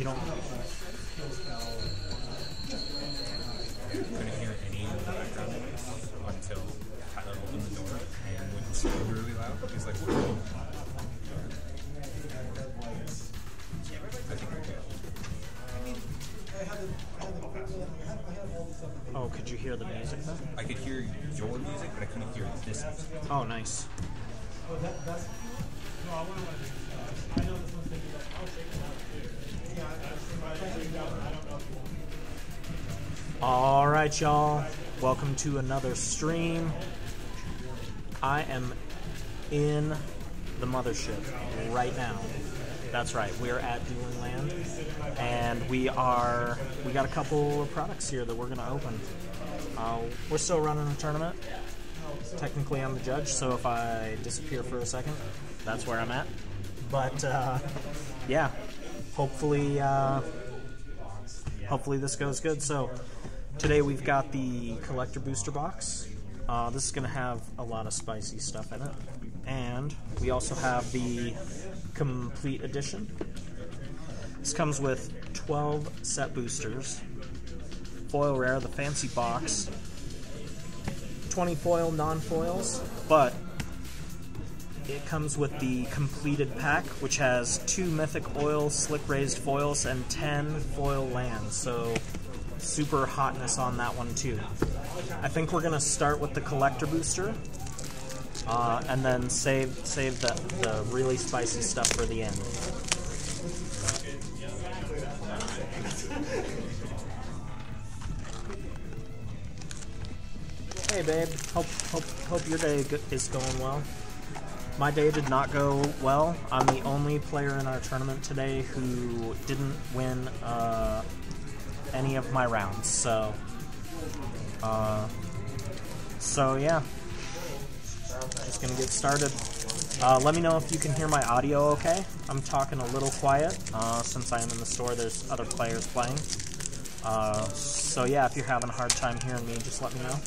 don't... Couldn't hear any of the background noise until Tyler opened the door and went super really loud. He's like, whoa. I think we're good. Oh, could you hear the music then? I could hear your music, but I couldn't hear this music. Oh, nice. All right, y'all. Welcome to another stream. I am in the mothership right now. That's right. We're at Dueling Land, and we got a couple of products here that we're going to open. We're still running a tournament. Technically, I'm the judge, so if I disappear for a second, that's where I'm at. But yeah, hopefully this goes good. So today we've got the collector booster box. This is going to have a lot of spicy stuff in it, and we also have the complete edition. This comes with 12 set boosters, foil rare, the fancy box, 20 foil non-foils, but it comes with the completed pack, which has 2 mythic oil slick raised foils and 10 foil lands, so super hotness on that one too. I think we're gonna start with the collector booster, and then save the really spicy stuff for the end. Hey babe, hope your day is going well. My day did not go well. I'm the only player in our tournament today who didn't win any of my rounds, so yeah. Just gonna get started. Let me know if you can hear my audio okay. I'm talking a little quiet, since I am in the store, there's other players playing. So yeah, if you're having a hard time hearing me, just let me know.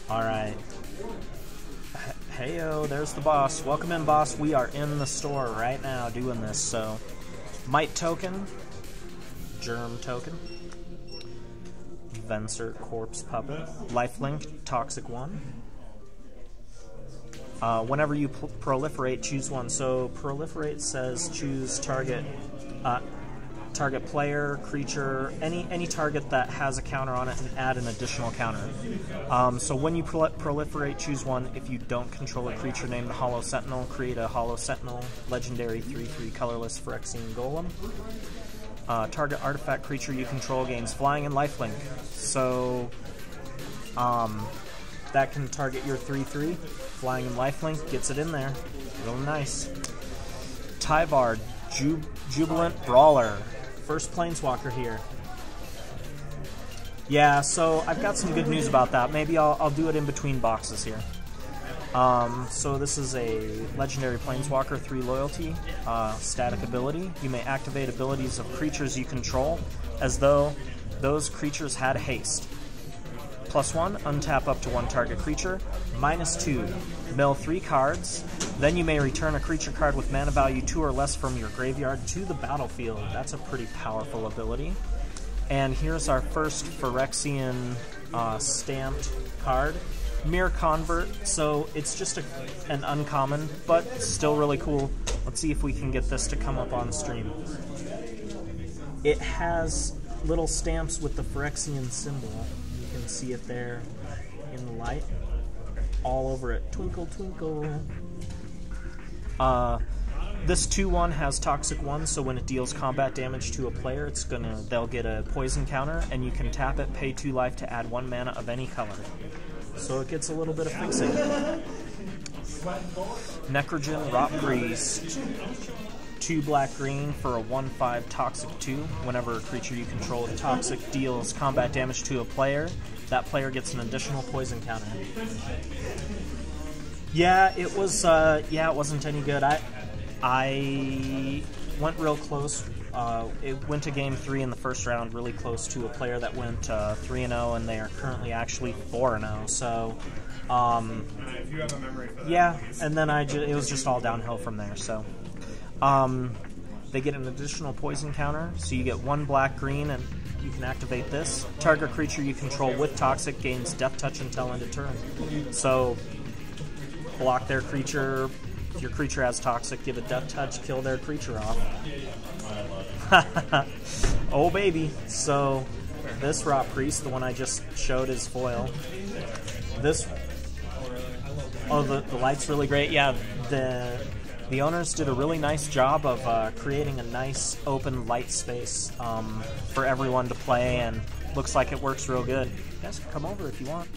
Alright. Heyo, there's the boss. Welcome in, boss. We are in the store right now doing this, so... Might token. Germ token. Venser Corpse Puppet. Lifelink, Toxic 1. Whenever you proliferate, choose one. So proliferate says choose target player, creature, any target that has a counter on it, and add an additional counter. So when you proliferate, choose one. If you don't control a creature named the Hollow Sentinel, create a Hollow Sentinel, legendary 3/3 colorless Phyrexian Golem. Target artifact creature you control gains flying and lifelink. So that can target your 3/3. Flying and lifelink gets it in there. Real nice. Tyvar, Jubilant Brawler. First Planeswalker here. Yeah, so I've got some good news about that. Maybe I'll do it in between boxes here. So this is a legendary Planeswalker, 3 loyalty, static ability. You may activate abilities of creatures you control as though those creatures had haste. +1, untap up to 1 target creature. -2, mill 3 cards. Then you may return a creature card with mana value 2 or less from your graveyard to the battlefield. That's a pretty powerful ability. And here's our first Phyrexian stamped card. Mirror Convert, so it's just an uncommon, but still really cool. Let's see if we can get this to come up on stream. It has little stamps with the Phyrexian symbol. You can see it there in the light. All over it. Twinkle, twinkle. This 2/1 has Toxic 1, so when it deals combat damage to a player, they'll get a poison counter, and you can tap it, pay 2 life to add 1 mana of any color. So it gets a little bit of fixing. Necrogen Rot Priest. 2 black-green for a 1/5 Toxic 2. Whenever a creature you control with Toxic deals combat damage to a player, that player gets an additional poison counter. Yeah, it wasn't any good. I went real close it went to game 3 in the first round, really close to a player that went 3-0, and they are currently actually 4-0. So, yeah, and then it was just all downhill from there. So, they get an additional poison counter, so you get 1 black-green, and you can activate this. Target creature you control with Toxic gains Death Touch until end of turn. So, block their creature. If your creature has Toxic, give it Death Touch, kill their creature off. Oh, baby. So, this Rot Priest, the one I just showed, is foil. This... Oh, the light's really great. Yeah, the owners did a really nice job of creating a nice open light space for everyone to play, and looks like it works real good. You guys can come over if you want.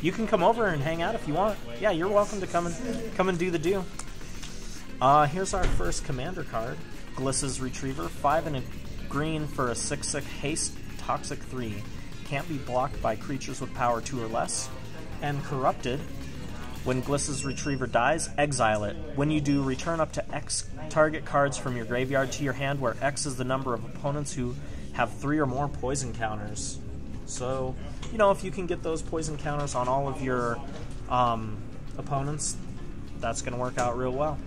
You can come over and hang out if you want. Yeah, you're welcome to come and do the do. Here's our first commander card, Gliss's Retriever, 5 and a green for a 6/6 haste Toxic 3. Can't be blocked by creatures with power 2 or less. And Corrupted. When Gliss's Retriever dies, exile it. When you do, return up to X target cards from your graveyard to your hand, where X is the number of opponents who have 3 or more poison counters. So, you know, if you can get those poison counters on all of your opponents, that's going to work out real well.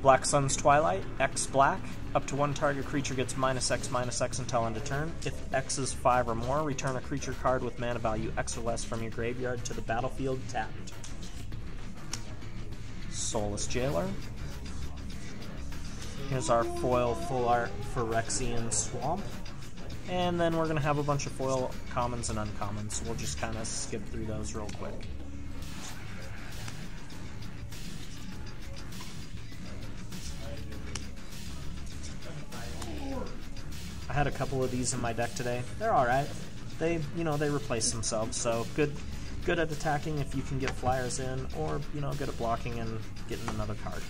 Black Sun's Twilight, X black. Up to 1 target creature gets -X until end of turn. If X is 5 or more, return a creature card with mana value X or less from your graveyard to the battlefield tapped. Soulless Jailer. Here's our foil full art Phyrexian Swamp. And then we're going to have a bunch of foil commons and uncommons, so we'll just kind of skip through those real quick. I had a couple of these in my deck today. They're alright. They replace themselves, so good at attacking if you can get flyers in, or, good at blocking and getting another card.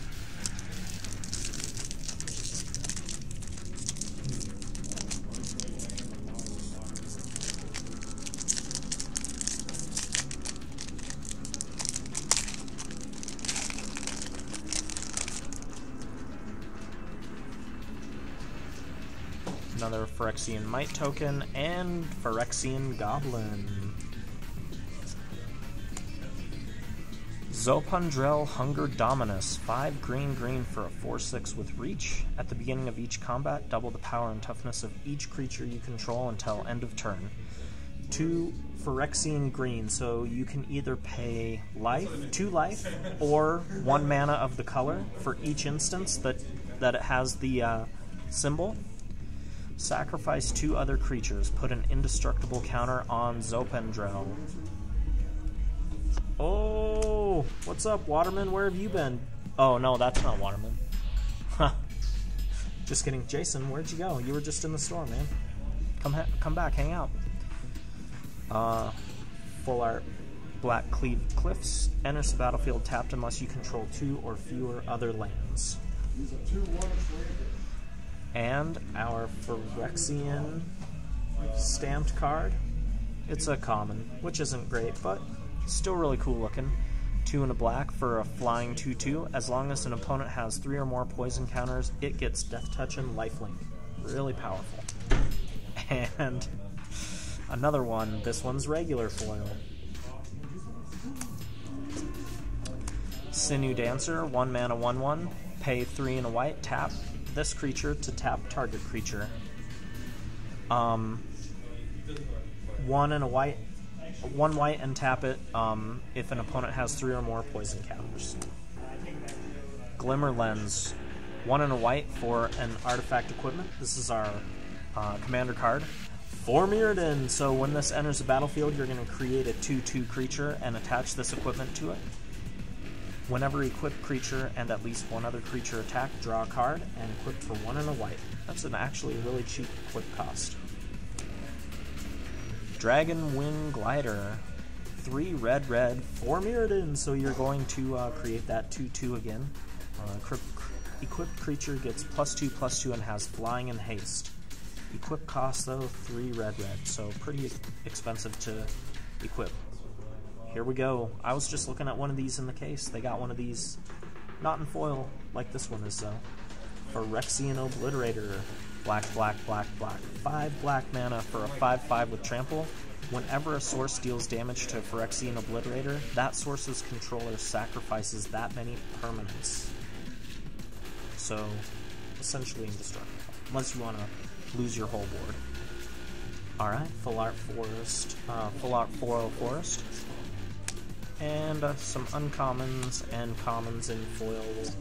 Another Phyrexian Might token, and Phyrexian Goblin. Zopundrel Hunger Dominus, 5 green for a 4/6 with reach. At the beginning of each combat, double the power and toughness of each creature you control until end of turn. 2 Phyrexian green, so you can either pay 2 life, or 1 mana of the color for each instance that it has the symbol. Sacrifice 2 other creatures. Put an indestructible counter on Zopundrel. Oh, what's up, Waterman? Where have you been? Oh, no, that's not Waterman. Huh. Just kidding. Jason, where'd you go? You were just in the store, man. Come back, hang out. Full art Black Cleaved Cliffs. Enters the battlefield tapped unless you control 2 or fewer other lands. And our Phyrexian stamped card. It's a common, which isn't great, but still really cool looking. 2 and a black for a flying 2/2. As long as an opponent has 3 or more poison counters, it gets Death Touch and Lifelink. Really powerful. And another one. This one's regular foil. Sinew Dancer, 1 mana 1/1. Pay 3 and a white, tap this creature to tap target creature. 1 and a white, 1 white and tap it if an opponent has 3 or more poison counters. Glimmer Lens, 1 and a white for an artifact equipment. This is our commander card. 4 Mirrodin, so when this enters the battlefield, you're going to create a 2/2 creature and attach this equipment to it. Whenever equipped creature and at least 1 other creature attack, draw a card and equip for 1 and a white. That's an actually really cheap equip cost. Dragon Wing Glider, 3 red, 4 Mirrodin, so you're going to create that 2/2 again. Equipped creature gets +2/+2 and has flying and haste. Equip cost though 3 red, so pretty expensive to equip. Here we go. I was just looking at one of these in the case. They got one of these, not in foil like this one is though. Phyrexian Obliterator. Black, black, black, black. 5 black mana for a 5/5 with trample. Whenever a source deals damage to Phyrexian Obliterator, that source's controller sacrifices that many permanents. So, essentially indestructible. Unless you want to lose your whole board. Alright, full art forest, full art floral forest. And some uncommons and commons in foil. We'll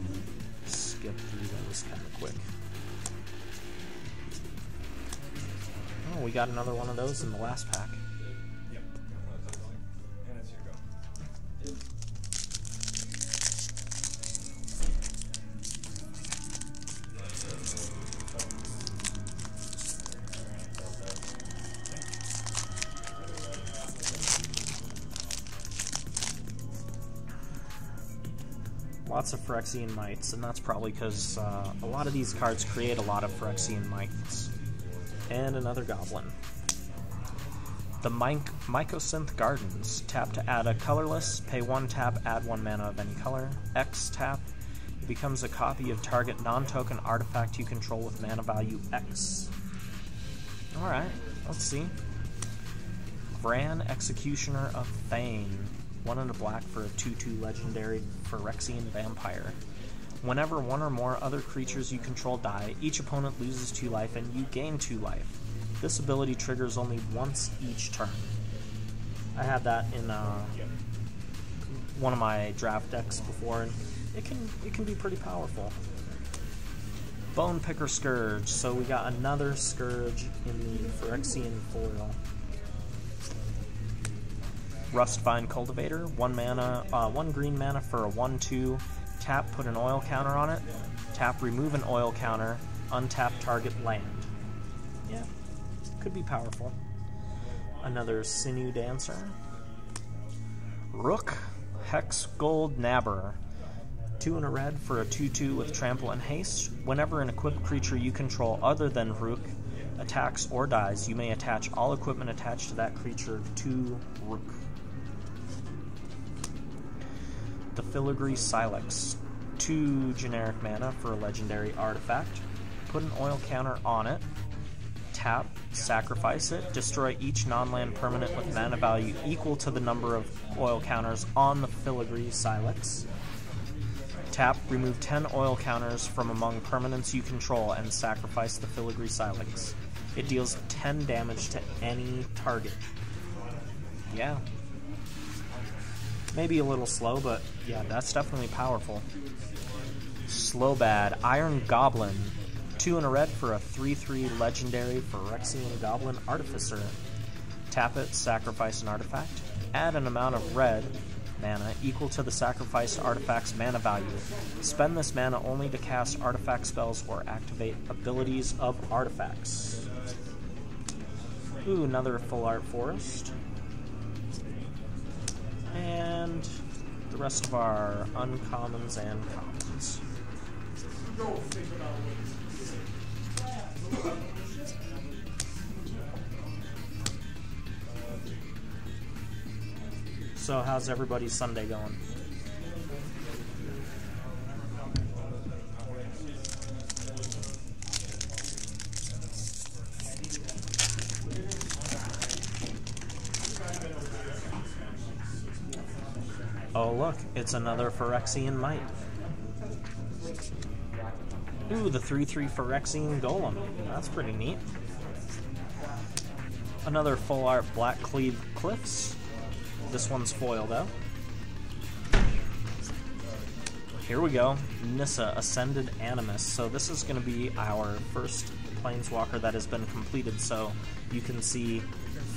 skip through those kind of quick. Oh, we got another one of those in the last pack. Lots of Phyrexian Mites, and that's probably because a lot of these cards create a lot of Phyrexian Mites. And another Goblin. The Mycosynth Gardens. Tap to add a colorless, pay 1 tap, add 1 mana of any color. X tap. It becomes a copy of target non-token artifact you control with mana value X. Alright, let's see. Vran, Executioner of Thane. 1 and a black for a 2/2 legendary Phyrexian Vampire. Whenever 1 or more other creatures you control die, each opponent loses 2 life and you gain 2 life. This ability triggers only once each turn. I had that in one of my draft decks before, and it can be pretty powerful. Bone Picker Scourge. So we got another Scourge in the Phyrexian foil. Rustvine Cultivator, 1 mana, 1 green mana for a 1/2. Tap, put an oil counter on it. Tap, remove an oil counter. Untap target land. Yeah, could be powerful. Another Sinew Dancer. Rook, Hex Gold Nabber. 2 and a red for a 2/2 with trample and haste. Whenever an equipped creature you control other than Rook attacks or dies, you may attach all equipment attached to that creature to Rook. The Filigree Silex. 2 generic mana for a legendary artifact. Put an oil counter on it. Tap, sacrifice it, destroy each non-land permanent with mana value equal to the number of oil counters on the Filigree Silex. Tap, remove 10 oil counters from among permanents you control and sacrifice the Filigree Silex. It deals 10 damage to any target. Yeah. Maybe a little slow, but yeah, that's definitely powerful. Slow Bad, Iron Goblin. 2 and a red for a 3/3 legendary Phyrexian Goblin Artificer. Tap it, sacrifice an artifact. Add an amount of red mana equal to the sacrificed artifact's mana value. Spend this mana only to cast artifact spells or activate abilities of artifacts. Ooh, another full art forest. And the rest of our uncommons and commons. So how's everybody's Sunday going? Oh look, it's another Phyrexian Mite. Ooh, the 3/3 Phyrexian Golem. That's pretty neat. Another full art Black Cleave Cliffs. This one's foil though. Here we go. Nissa, Ascended Animus. So this is going to be our first Planeswalker that has been completed. So you can see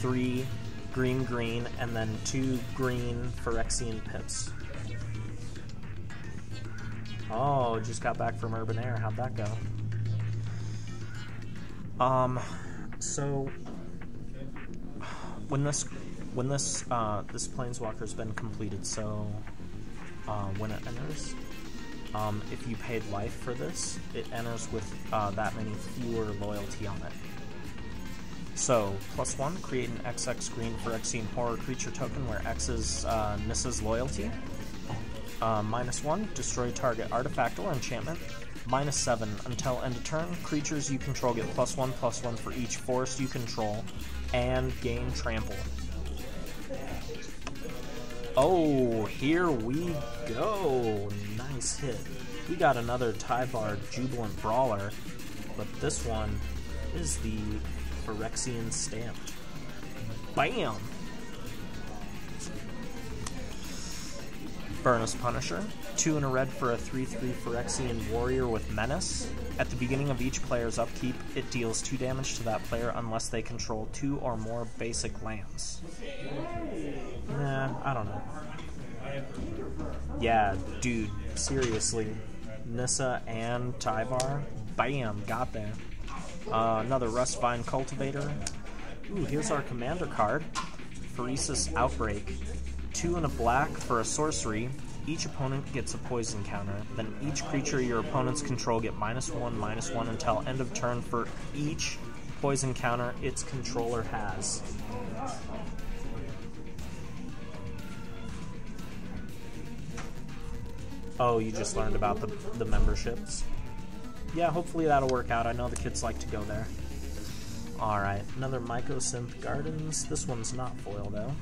3 green, and then 2 green Phyrexian Pips. Oh, just got back from Urban Air. How'd that go? So when this Planeswalker's been completed, so when it enters, if you paid life for this, it enters with that many fewer loyalty on it. So, +1, create an XX green Phyrexian horror creature token where X is Nissa's loyalty. -1, destroy target artifact or enchantment. -7 until end of turn. Creatures you control get +1/+1 for each forest you control, and gain trample. Oh, here we go. Nice hit. We got another Tyvar Jubilant Brawler, but this one is the Phyrexian Stamped. Bam! Burnous Punisher. 2 and a red for a 3/3 Phyrexian Warrior with Menace. At the beginning of each player's upkeep, it deals 2 damage to that player unless they control 2 or more basic lands. Nah, I don't know. Yeah, dude, seriously. Nissa and Tyvar. Bam, got there. Another Rustvine Cultivator. Ooh, here's our commander card. Phyrexia Outbreak. 2 and a black for a sorcery. Each opponent gets a poison counter. Then each creature your opponents control get -1/-1 until end of turn for each poison counter its controller has. Oh, you just learned about the memberships? Yeah, hopefully that'll work out. I know the kids like to go there. Alright, another Mycosynth Gardens. This one's not foil, though.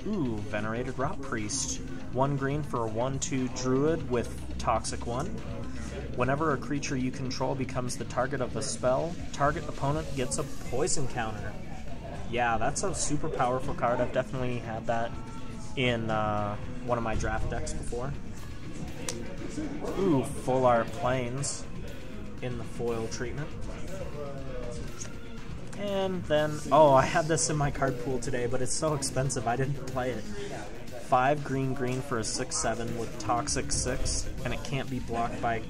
Ooh, Venerated Rot Priest. 1 green for a 1/2 Druid with Toxic 1. Whenever a creature you control becomes the target of a spell, target opponent gets a poison counter. Yeah, that's a super powerful card. I've definitely had that in one of my draft decks before. Ooh, Full Art Plains in the foil treatment. And then, oh, I had this in my card pool today, but it's so expensive I didn't play it. 5 green for a 6/7 with Toxic 6, and it can't be blocked by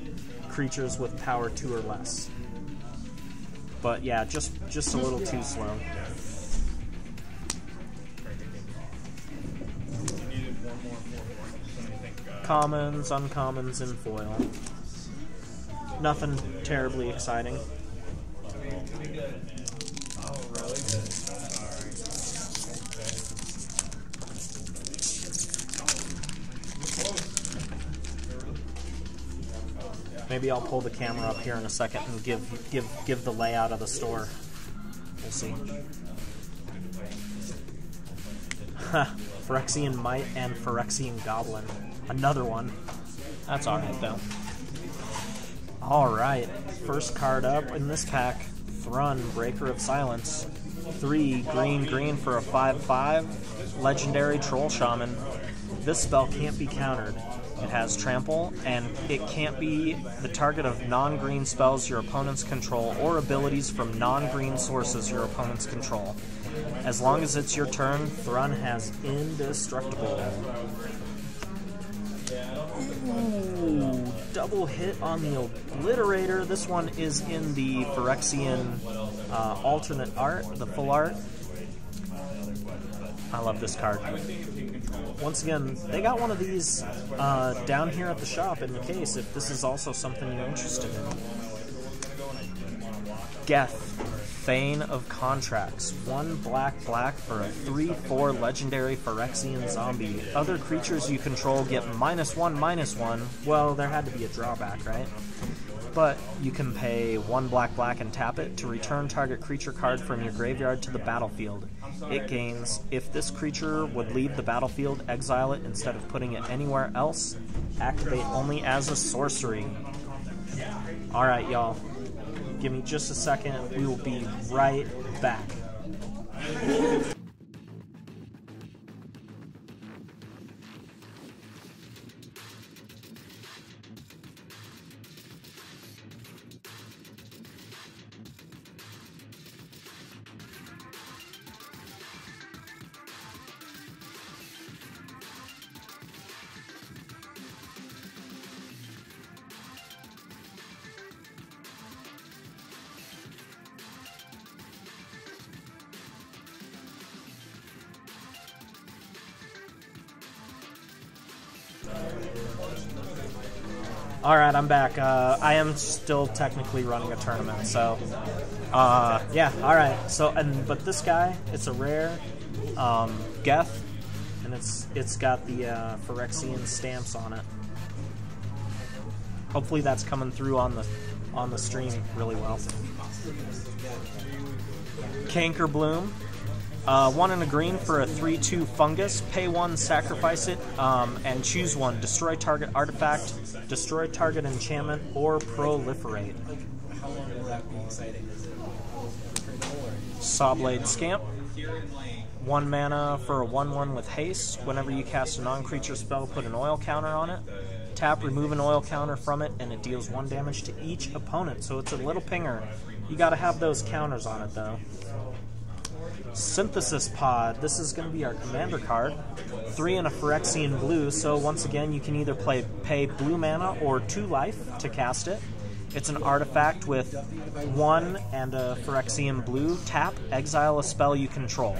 creatures with power 2 or less. But yeah, just a little too slow. Commons, uncommons, and foil. Nothing terribly exciting. Maybe I'll pull the camera up here in a second and give the layout of the store. We'll see. Phyrexian Might and Phyrexian Goblin. Another one. That's alright though. Alright, first card up in this pack. Thrun, Breaker of Silence. 3 green for a 5/5 Legendary Troll Shaman. This spell can't be countered. It has trample, and it can't be the target of non-green spells your opponents control or abilities from non-green sources your opponents control. As long as it's your turn, Thrun has Indestructible. Ooh, double hit on the Obliterator. This one is in the Phyrexian alternate art, the full art. I love this card. Once again, they got one of these down here at the shop in the case if this is also something you're interested in. Geth, Thane of Contracts. 1 black for a 3/4 legendary Phyrexian zombie. Other creatures you control get -1/-1. Well, there had to be a drawback, right? But you can pay 1 black and tap it to return target creature card from your graveyard to the battlefield. It gains, if this creature would leave the battlefield, exile it instead of putting it anywhere else. Activate only as a sorcery. Alright, y'all. Give me just a second. We will be right back. Alright, I'm back. I am still technically running a tournament, so yeah, alright. So but this guy, it's a rare Geth, and it's got the Phyrexian stamps on it. Hopefully that's coming through on the stream really well. Canker Bloom. 1 and a green for a 3/2 fungus. Pay 1, sacrifice it, and choose 1. Destroy target artifact, destroy target enchantment, or proliferate. Sawblade Scamp. 1 mana for a 1/1 with haste. Whenever you cast a non-creature spell, put an oil counter on it. Tap, remove an oil counter from it, and it deals 1 damage to each opponent. So it's a little pinger. You gotta have those counters on it, though. Synthesis Pod. This is going to be our commander card. 3 and a Phyrexian blue, so once again you can either pay blue mana or 2 life to cast it. It's an artifact with 1 and a Phyrexian blue. Tap, exile a spell you control.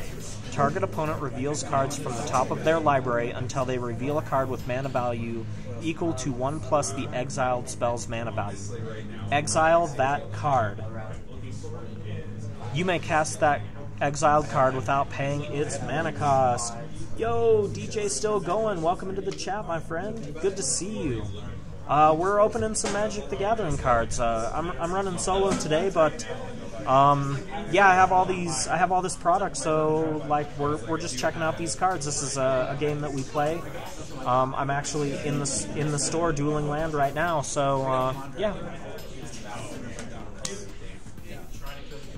Target opponent reveals cards from the top of their library until they reveal a card with mana value equal to 1 plus the exiled spell's mana value. Exile that card. You may cast that exiled card without paying its mana cost. Yo, DJ still going. Welcome into the chat, my friend. Good to see you. We're opening some Magic the Gathering cards. I'm running solo today, but yeah, I have all this product, so like we're just checking out these cards. This is a game that we play. I'm actually in the store dueling land right now, so yeah.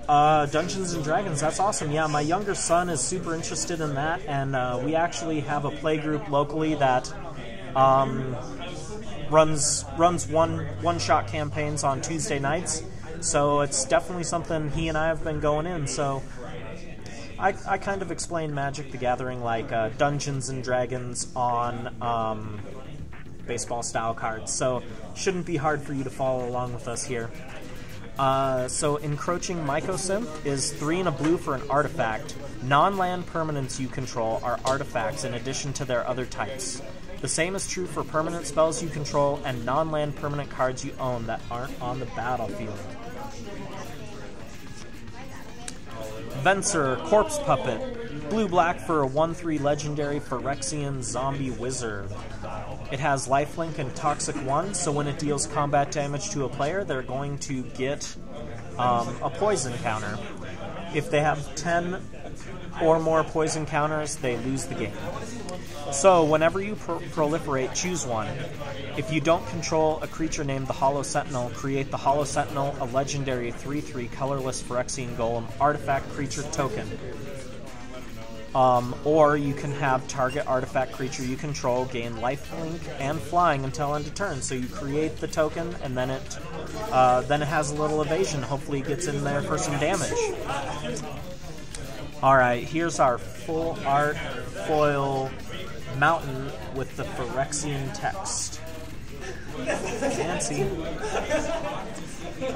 Dungeons and Dragons, that's awesome. Yeah, my younger son is super interested in that, and we actually have a play group locally that runs one-shot campaigns on Tuesday nights. So it's definitely something he and I have been going in. So I kind of explain Magic the Gathering like Dungeons and Dragons on baseball-style cards. So shouldn't be hard for you to follow along with us here. So Encroaching Mycosynth is 3 and a blue for an artifact. Non-land permanents you control are artifacts in addition to their other types. The same is true for permanent spells you control and non-land permanent cards you own that aren't on the battlefield. Venser, Corpse Puppet. Blue-black for a 1/3 legendary Phyrexian zombie wizard. It has lifelink and toxic 1, so when it deals combat damage to a player, they're going to get a poison counter. If they have 10 or more poison counters, they lose the game. So whenever you proliferate, choose 1. If you don't control a creature named the Hollow Sentinel, create the Hollow Sentinel, a legendary 3/3 colorless Phyrexian Golem artifact creature token. Or you can have target artifact creature you control gain lifelink and flying until end of turn. So you create the token, and then it has a little evasion. Hopefully it gets in there for some damage. All right, here's our full art foil mountain with the Phyrexian text. Fancy.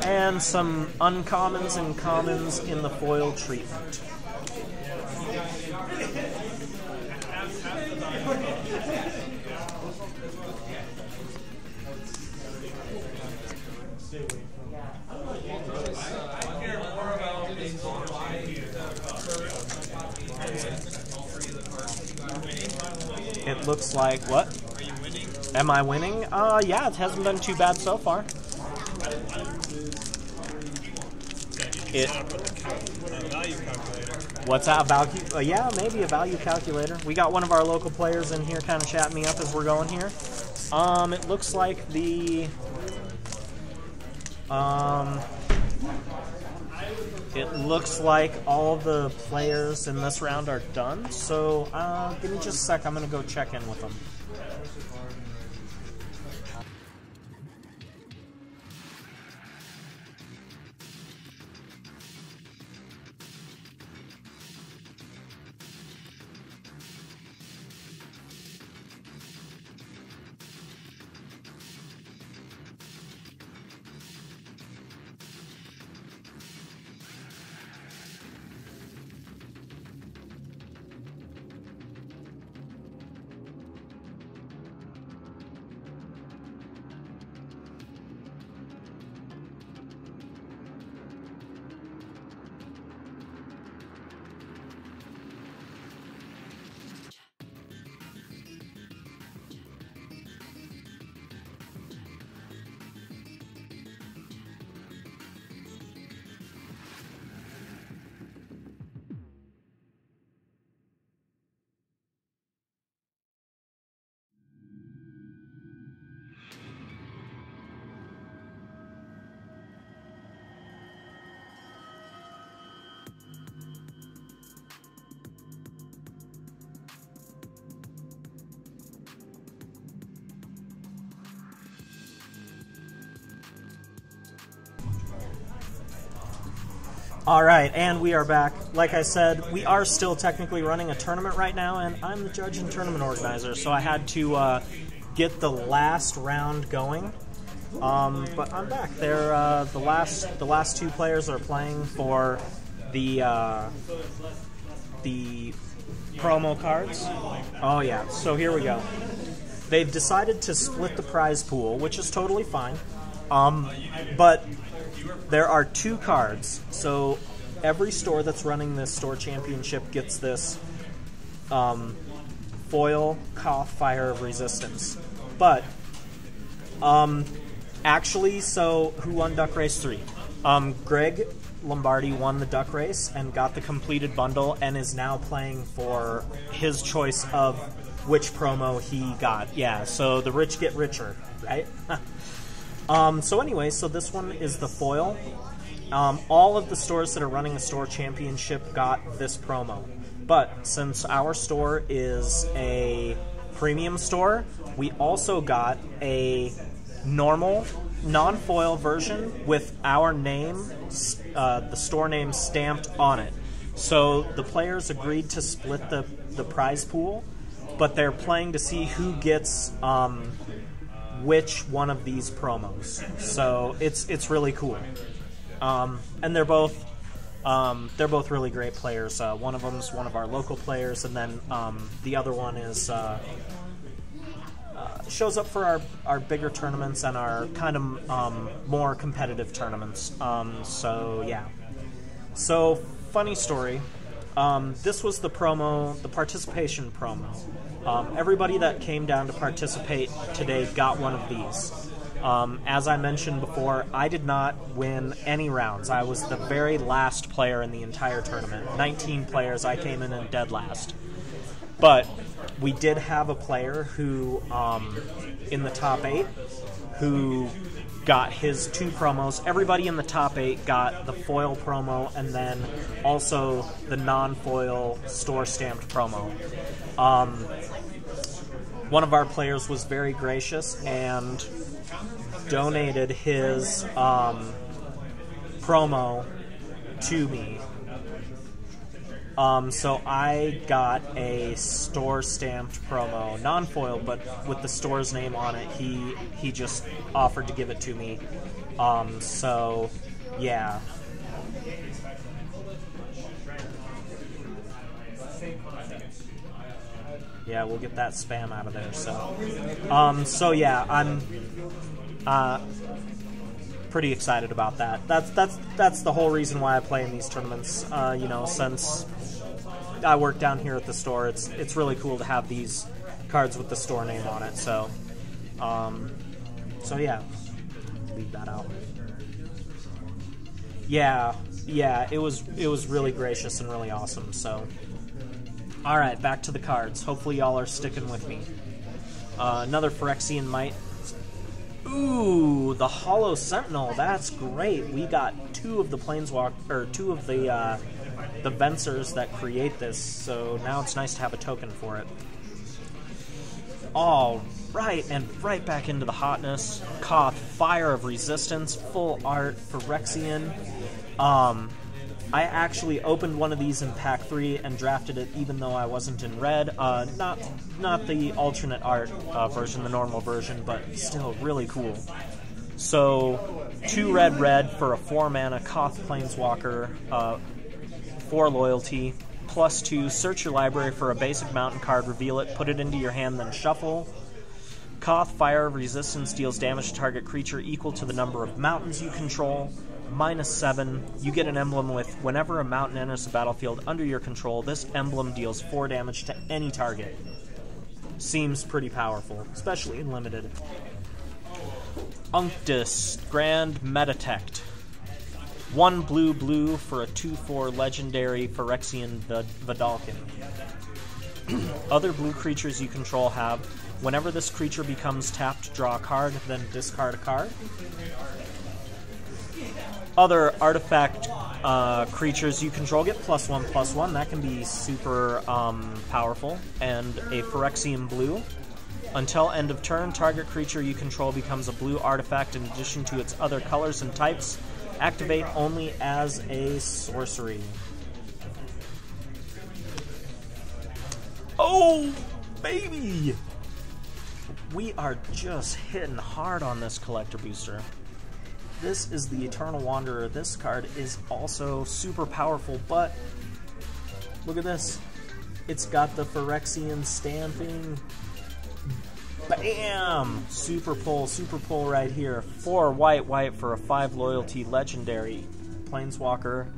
And some uncommons and commons in the foil treatment. It looks like what? Are you winning? Am I winning? Yeah, it hasn't been too bad so far. Value calculator. What's that? Value? Yeah, maybe a value calculator. We got one of our local players in here kind of chatting me up as we're going here. It looks like the... It looks like all the players in this round are done, so give me just a sec. I'm going to go check in with them. All right, and we are back. Like I said, we are still technically running a tournament right now, and I'm the judge and tournament organizer, so I had to get the last round going. But I'm back. They're the last two players are playing for the promo cards. Oh yeah. So here we go. They've decided to split the prize pool, which is totally fine. But there are two cards, so every store that's running this store championship gets this foil Koth Fire of Resistance. But actually, so who won Duck Race 3? Greg Lombardi won the Duck Race and got the completed bundle and is now playing for his choice of which promo he got. Yeah, so the rich get richer, right? So anyway, so this one is the foil. All of the stores that are running a store championship got this promo. But since our store is a premium store, we also got a normal, non-foil version with our name, the store name stamped on it. So the players agreed to split the prize pool, but they're playing to see who gets which one of these promos. So it's really cool. And they're both really great players. One of them's one of our local players, and then the other one is shows up for our bigger tournaments and our kind of more competitive tournaments. So yeah. So funny story. This was the promo, the participation promo. Everybody that came down to participate today got one of these. As I mentioned before, I did not win any rounds. I was the very last player in the entire tournament. 19 players, I came in dead last. But we did have a player who, in the top 8, who got his 2 promos. Everybody in the top 8 got the foil promo and then also the non-foil store-stamped promo. One of our players was very gracious and donated his promo to me. So I got a store-stamped promo, non-foil, but with the store's name on it. He just offered to give it to me. So, yeah. Yeah, we'll get that spam out of there. So yeah, I'm pretty excited about that. That's the whole reason why I play in these tournaments. You know, since I work down here at the store, it's really cool to have these cards with the store name on it. So yeah, leave that out. Yeah, it was really gracious and really awesome. So, all right, back to the cards. Hopefully y'all are sticking with me. Another Phyrexian Might. Ooh, the Hollow Sentinel. That's great. We got 2 of the Planeswalk, or 2 of the Vencers that create this. So now it's nice to have a token for it. All right, and right back into the hotness. Koth, Fire of Resistance, full art, Phyrexian. I actually opened one of these in Pack 3 and drafted it even though I wasn't in red. Not the alternate art version, the normal version, but still really cool. So, 2 red for a 4-mana Koth Planeswalker, 4 loyalty, +2, search your library for a basic mountain card, reveal it, put it into your hand, then shuffle. Koth, Fire of Resistance, deals damage to target creature equal to the number of mountains you control. -7, you get an emblem with whenever a mountain enters the battlefield under your control, this emblem deals 4 damage to any target. Seems pretty powerful, especially in limited. Unctus, Grand Metatect. 1 blue for a 2/4 legendary Phyrexian Vidalkin. Other blue creatures you control have, whenever this creature becomes tapped, draw a card, then discard a card. Other artifact creatures you control get +1/+1. That can be super powerful. And a Phyrexian blue. Until end of turn, target creature you control becomes a blue artifact in addition to its other colors and types. Activate only as a sorcery. Oh, baby! We are just hitting hard on this collector booster. This is the Eternal Wanderer. This card is also super powerful, but look at this. It's got the Phyrexian stamping. Bam! Super pull right here. 4 white for a 5 loyalty legendary planeswalker.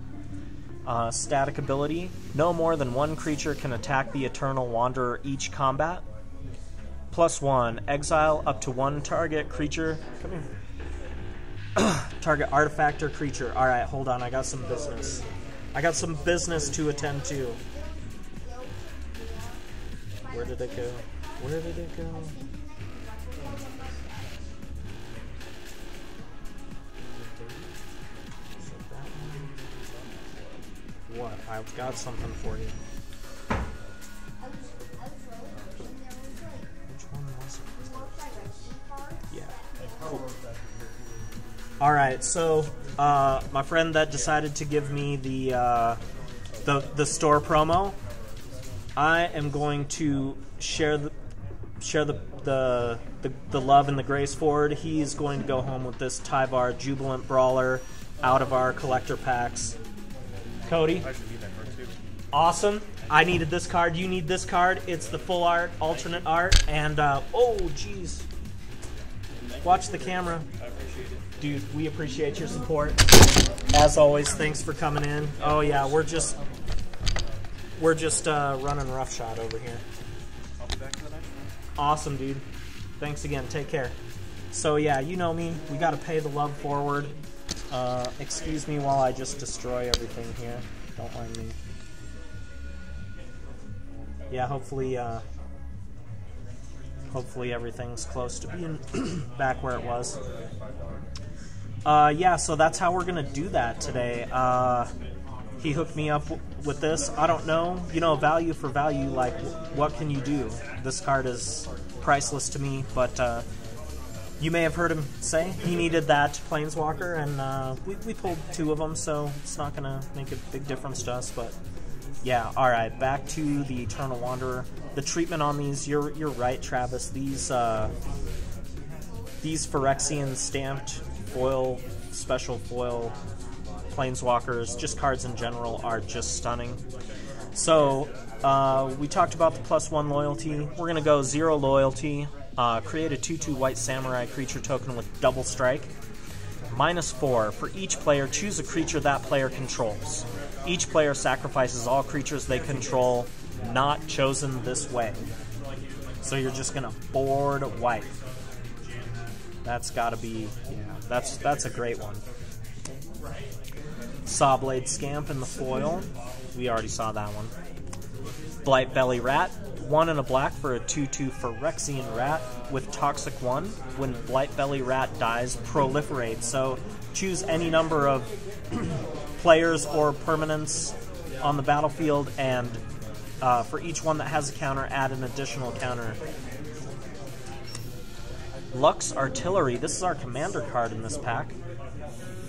Static ability. No more than one creature can attack the Eternal Wanderer each combat. +1. Exile up to one target creature. Come here. Target artifact or creature. Alright, hold on. I got some business. I got some business to attend to. Where did it go? Where did it go? What? I've got something for you. Which one was it? Yeah. Cool. Alright, so my friend that decided to give me the store promo, I am going to share the love and the grace forward. He's going to go home with this Tyvar Jubilant Brawler out of our collector packs. Cody, I should need that card too. Awesome. I needed this card. You need this card. It's the full art, alternate art, and oh, jeez. Watch the camera. I appreciate it. Dude, we appreciate your support. As always, thanks for coming in. Oh yeah, we're just running roughshod over here. I'll be back for the next one. Awesome, dude. Thanks again. Take care. So yeah, you know me. We got to pay the love forward. Excuse me while I just destroy everything here. Don't mind me. Yeah, hopefully everything's close to being back where it was. Yeah, so that's how we're gonna do that today. He hooked me up with this. I don't know, you know, value for value, like, what can you do? This card is priceless to me, but you may have heard him say he needed that Planeswalker, and we pulled 2 of them, so it's not going to make a big difference to us, but yeah, alright, back to the Eternal Wanderer. The treatment on these, you're right, Travis, these Phyrexian stamped foil, special foil Planeswalkers, just cards in general, are just stunning. So, we talked about the +1 loyalty. We're going to go 0 loyalty. Create a 2/2 white samurai creature token with double strike. -4. For each player, choose a creature that player controls. Each player sacrifices all creatures they control, not chosen this way. So you're just going to board white. That's got to be, yeah, that's a great one. Sawblade Scamp in the foil. We already saw that one. Blightbelly Rat. 1 and a black for a 2/2 Phyrexian Rat with Toxic 1. When Blightbelly Rat dies, proliferate. So choose any number of players or permanents on the battlefield, and for each one that has a counter, add an additional counter. Lux Artillery. This is our commander card in this pack.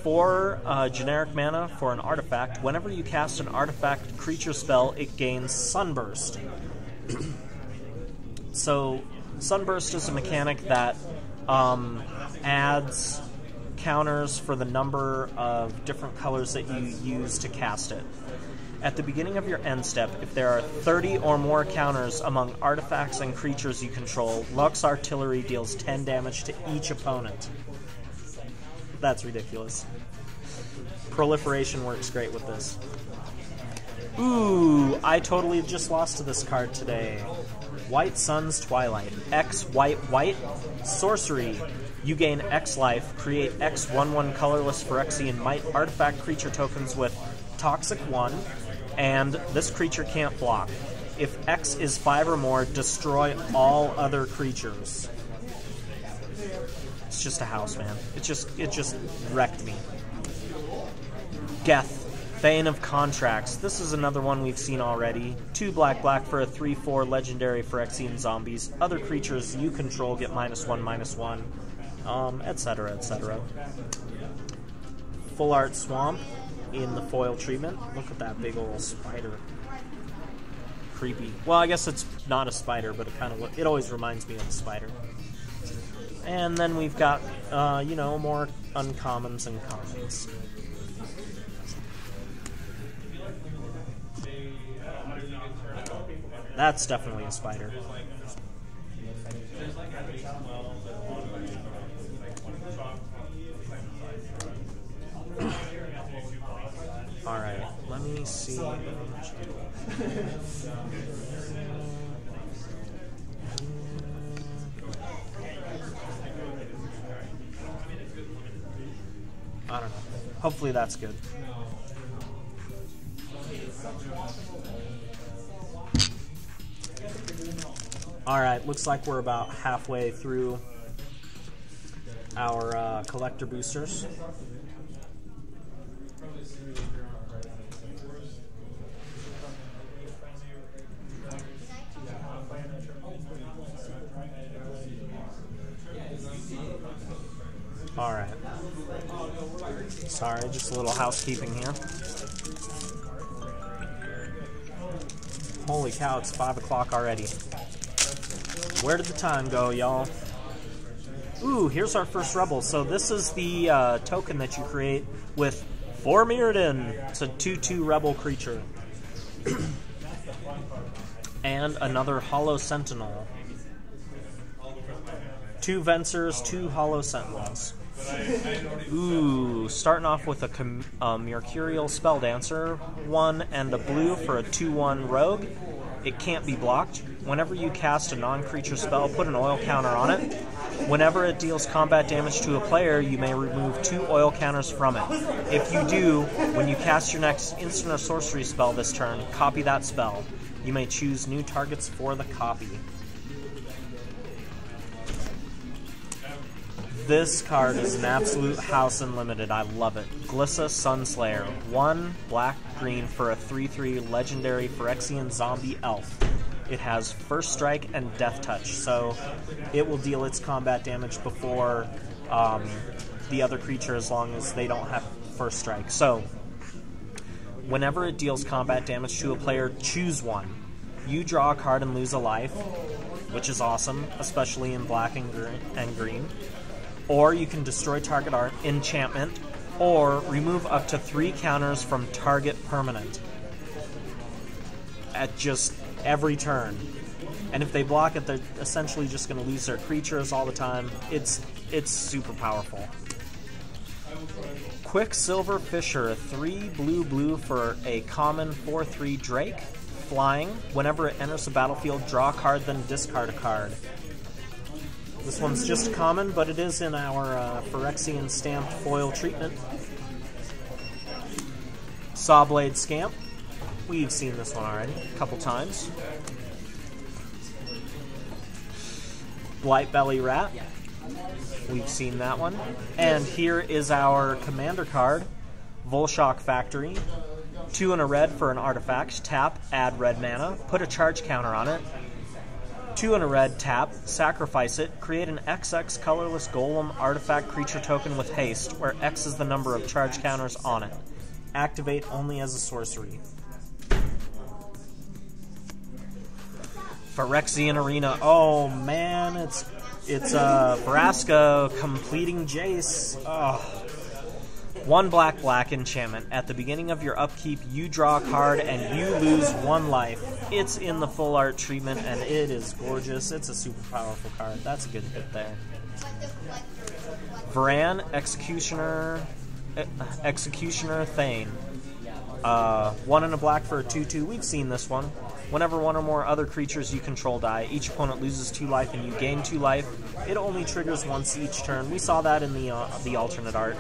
4 generic mana for an artifact. Whenever you cast an artifact creature spell, it gains Sunburst. So, Sunburst is a mechanic that adds counters for the number of different colors that you use to cast it. At the beginning of your end step, if there are 30 or more counters among artifacts and creatures you control, Lux Artillery deals 10 damage to each opponent. That's ridiculous. Proliferation works great with this. Ooh, I totally just lost to this card today. White Sun's Twilight. X white sorcery. You gain X life. Create X 1/1 colorless Phyrexian Might artifact creature tokens with Toxic 1, and this creature can't block. If X is 5 or more, destroy all other creatures. It's just a house, man. It just wrecked me. Geth. Bane of Contracts. This is another one we've seen already. 2 black for a 3/4 legendary Phyrexian zombies. Other creatures you control get -1/-1, etc., etc. Full Art Swamp in the foil treatment. Look at that big old spider. Creepy. Well, I guess it's not a spider, but it always reminds me of a spider. And then we've got, you know, more uncommons and commons. That's definitely a spider. Alright, let me see. I don't know. Hopefully that's good. Alright, looks like we're about halfway through our collector boosters. Alright. Sorry, just a little housekeeping here. Holy cow, it's 5 o'clock already. Where did the time go, y'all? Ooh, here's our first rebel. So this is the token that you create with Mirrodin. It's a 2/2 rebel creature. And another Hollow Sentinel. 2 Vencers, 2 Hollow Sentinels. Ooh, starting off with a Mercurial Spelldancer, 1 and a blue for a 2/1 rogue. It can't be blocked. Whenever you cast a non-creature spell, put an oil counter on it. Whenever it deals combat damage to a player, you may remove 2 oil counters from it. If you do, when you cast your next instant or sorcery spell this turn, copy that spell. You may choose new targets for the copy. This card is an absolute house unlimited. I love it. Glissa Sunslayer. 1 black-green for a 3/3 legendary Phyrexian zombie elf. It has First Strike and Death Touch, so it will deal its combat damage before the other creature as long as they don't have First Strike. So, whenever it deals combat damage to a player, choose 1. You draw a card and lose a life, which is awesome, especially in black and green. Or you can destroy target enchantment, or remove up to 3 counters from target permanent at just every turn. And if they block it, they're essentially just going to lose their creatures all the time. It's super powerful. Quicksilver Fisher, 3 blue for a common 4/3 Drake. Flying. Whenever it enters the battlefield, draw a card, then discard a card. This one's just common, but it is in our Phyrexian stamped foil treatment. Sawblade Scamp. We've seen this one already a couple times. Blightbelly Rat. We've seen that one. And here is our commander card, Volshock Factory. 2 and a red for an artifact. Tap, add red mana. Put a charge counter on it. 2 and a red, tap, sacrifice it, create an XX colorless golem artifact creature token with haste, where X is the number of charge counters on it. Activate only as a sorcery. Phyrexian Arena. Oh man, it's Vraska completing Jace. Oh. 1 black enchantment. At the beginning of your upkeep, you draw a card and you lose 1 life. It's in the full art treatment and it is gorgeous. It's a super powerful card. That's a good hit there. Varan, Executioner Thane. 1 and a black for a 2/2. We've seen this one. Whenever 1 or more other creatures you control die, each opponent loses 2 life and you gain 2 life. It only triggers once each turn. We saw that in the alternate art.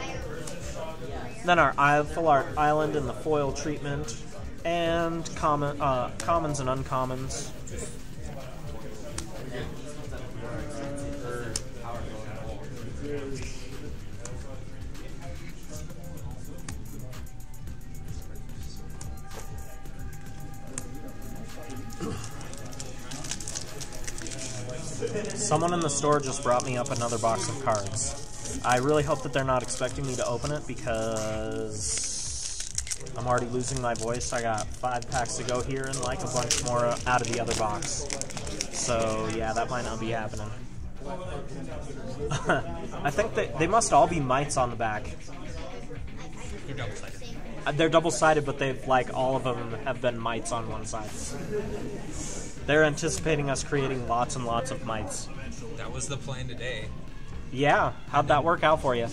Then our full art island in the foil treatment, and commons and uncommons. Someone in the store just brought me up another box of cards. I really hope that they're not expecting me to open it because I'm already losing my voice. I got 5 packs to go here and like a bunch more out of the other box. So yeah, that might not be happening. I think they must all be mites on the back. They're double-sided. They're double-sided, but they've, like, all of them have been mites on one side. They're anticipating us creating lots and lots of mites. That was the plan today. Yeah, how'd that work out for you?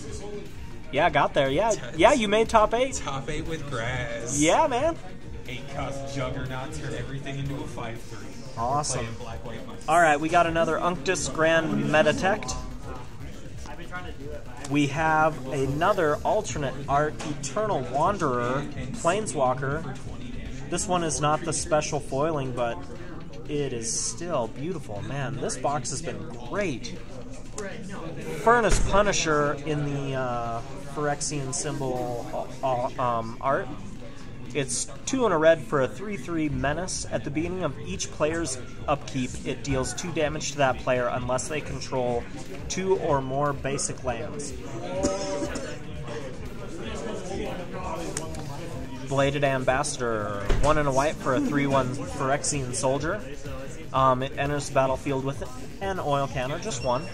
Yeah, got there. Yeah, you made top 8. Top 8 with grass. Yeah, man. 8-cost juggernaut, turn everything into a 5-3. Awesome. Alright, we got another Unctus Grand Metatect. We have another alternate art Eternal Wanderer Planeswalker. This one is not the special foiling, but it is still beautiful. Man, this box has been great. Furnace Punisher in the Phyrexian symbol art. It's 2 and a red for a 3/3 menace. At the beginning of each player's upkeep, it deals 2 damage to that player unless they control 2 or more basic lands. Bladed Ambassador, 1 and a white for a 3/1 Phyrexian soldier. It enters the battlefield with an oil counter, just 1.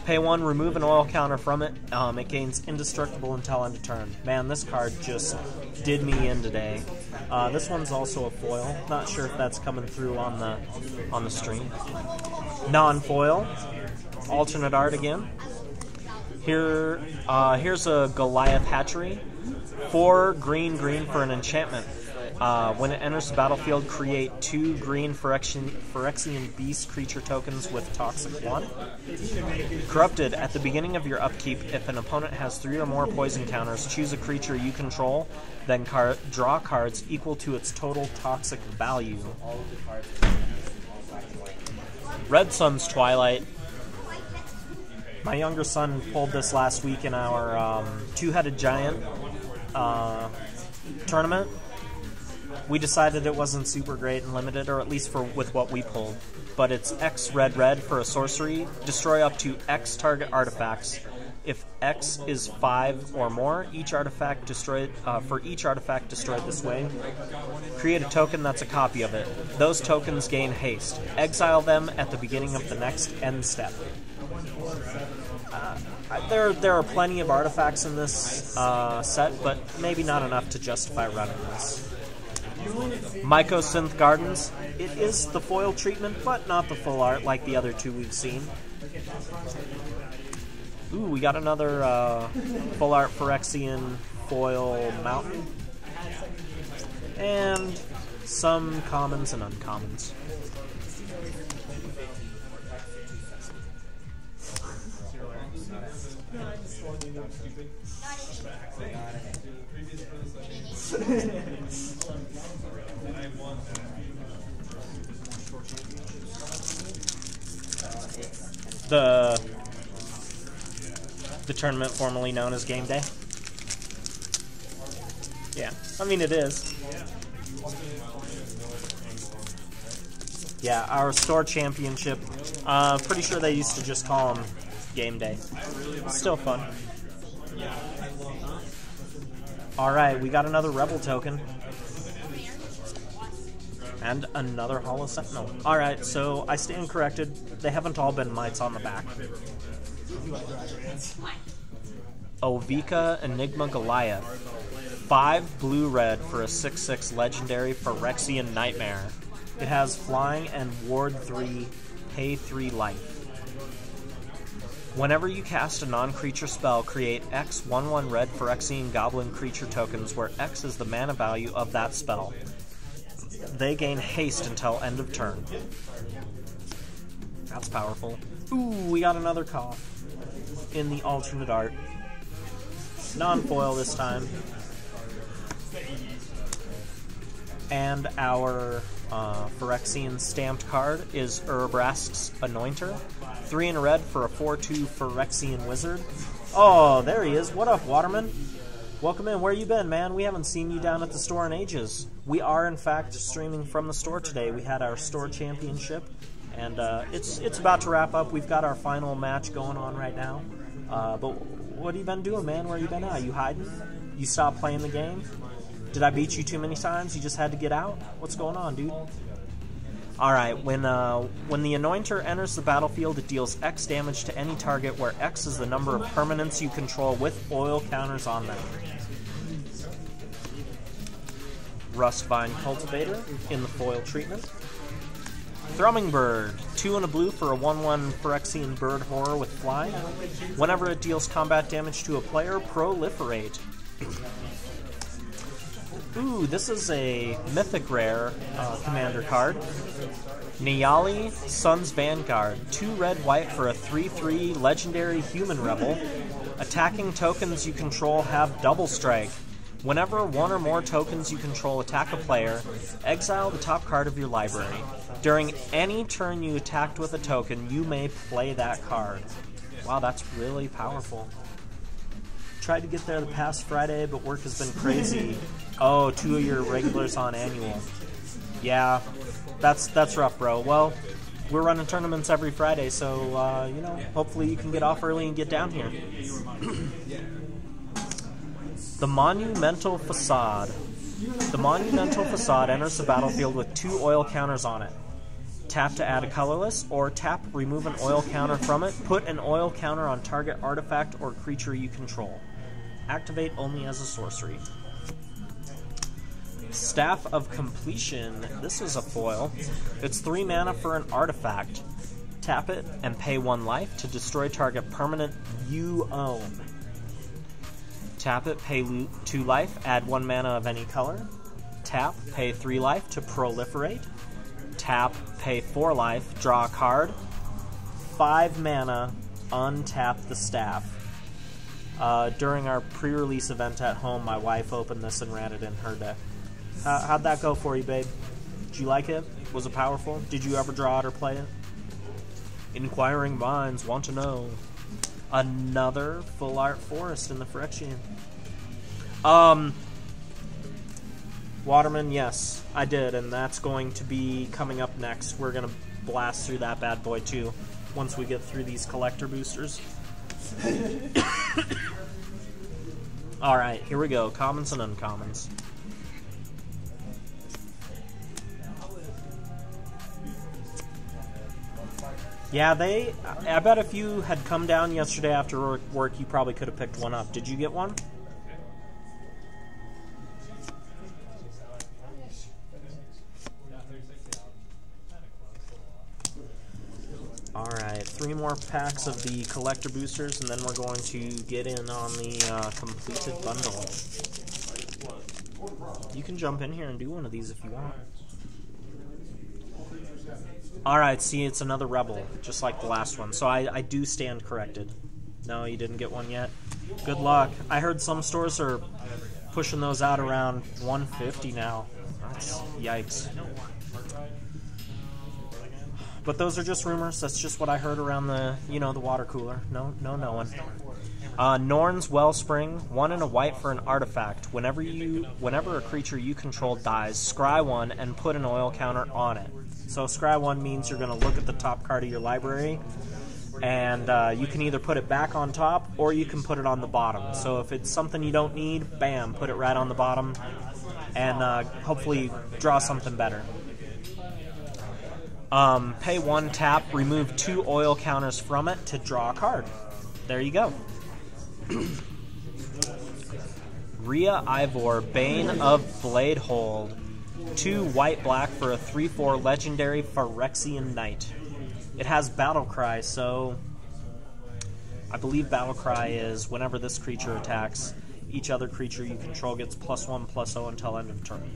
Pay 1, remove an oil counter from it. It gains indestructible until end of turn. Man, this card just did me in today. This one's also a foil. Not sure if that's coming through on the stream. Non-foil. Alternate art again. Here's a Goliath Hatchery. 4 green for an enchantment. When it enters the battlefield, create 2 green Phyrexian Beast creature tokens with Toxic 1. Corrupted, at the beginning of your upkeep, if an opponent has 3 or more poison counters, choose a creature you control, then draw cards equal to its total toxic value. Red Sun's Twilight. My younger son pulled this last week in our 2-headed giant tournament. We decided it wasn't super great and limited, or at least with what we pulled. But it's X red for a sorcery. Destroy up to X target artifacts. If X is 5 or more, each artifact destroyed for each artifact destroyed this way, create a token that's a copy of it. Those tokens gain haste. Exile them at the beginning of the next end step. There are plenty of artifacts in this set, but maybe not enough to justify running this. Mycosynth Gardens. It is the foil treatment, but not the full art like the other 2 we've seen. Ooh, we got another full art Phyrexian foil mountain. And some commons and uncommons. The tournament formerly known as Game Day. Yeah, I mean it is. Yeah, our store championship. Pretty sure they used to just call them Game Day. Still fun. Alright, we got another Rebel token. And another Hollow Sentinel. Alright, so I stand corrected. They haven't all been mites on the back. Ovika Enigma Goliath. 5 blue-red for a 6/6 legendary Phyrexian Nightmare. It has flying and ward 3, pay 3 life. Whenever you cast a non-creature spell, create X 1/1 red Phyrexian Goblin creature tokens where X is the mana value of that spell. They gain haste until end of turn. That's powerful. Ooh, we got another cough in the alternate art. Non-foil this time. And our Phyrexian stamped card is Urabrask's Anointer. 3 and a red for a 4/2 Phyrexian Wizard. Oh, there he is. What up, Waterman? Welcome in. Where you been, man? We haven't seen you down at the store in ages. We are, in fact, streaming from the store today. We had our store championship, and it's about to wrap up. We've got our final match going on right now. But what have you been doing, man? Where you been at? You hiding? You stopped playing the game? Did I beat you too many times? You just had to get out? What's going on, dude? Alright, when the Anointer enters the battlefield, it deals X damage to any target where X is the number of permanents you control with oil counters on them. Rustvine Cultivator in the foil treatment. Thrumming Bird, 2 and a blue for a 1/1 Phyrexian bird horror with fly. Whenever it deals combat damage to a player, proliferate. Ooh, this is a mythic rare commander card. Nyali, Sun's Vanguard, 2 red-white for a 3/3 legendary human rebel. Attacking tokens you control have double strike. Whenever one or more tokens you control attack a player, exile the top card of your library. During any turn you attacked with a token, you may play that card. Wow, that's really powerful. Tried to get there the past Friday, but work has been crazy. Oh, 2 of your regulars on annual. Yeah, that's rough, bro. Well, we're running tournaments every Friday, so, you know, hopefully you can get off early and get down here. The Monumental Facade. The Monumental Facade enters the battlefield with 2 oil counters on it. Tap to add a colorless, or tap, remove an oil counter from it, put an oil counter on target artifact or creature you control. Activate only as a sorcery. Staff of Completion. This is a foil. It's 3 mana for an artifact. Tap it and pay 1 life to destroy target permanent you own. Tap it, pay 2 life, add 1 mana of any color. Tap, pay 3 life to proliferate. Tap, pay 4 life, draw a card. 5 mana, untap the staff. During our pre-release event at home, my wife opened this and ran it in her deck. How'd that go for you, babe? Did you like it? Was it powerful? Did you ever draw it or play it? Inquiring minds want to know. Another full art forest in the Phyrexian. Waterman, yes, I did, and that's going to be coming up next. We're going to blast through that bad boy too, once we get through these collector boosters. Alright, here we go. Commons and uncommons. Yeah, I bet if you had come down yesterday after work, you probably could have picked one up. Did you get one? Alright, 3 more packs of the collector boosters, and then we're going to get in on the completed bundle. You can jump in here and do one of these if you want. Alright, see, it's another rebel, just like the last one. So I do stand corrected. No, you didn't get one yet? Good luck. I heard some stores are pushing those out around 150 now. That's yikes. But those are just rumors. That's just what I heard around the, you know, the water cooler. No one. Norn's Wellspring, 1 and a white for an artifact. Whenever a creature you control dies, scry 1 and put an oil counter on it. So scry 1 means you're going to look at the top card of your library, and you can either put it back on top or you can put it on the bottom. So if it's something you don't need, bam, put it right on the bottom, and hopefully draw something better. Pay 1 tap, remove 2 oil counters from it to draw a card. There you go. Rhea Ivor, Bane of Bladehold. 2 white-black for a 3/4 legendary Phyrexian Knight. It has Battle Cry, so I believe Battle Cry is whenever this creature attacks, each other creature you control gets +1/+0 until end of turn.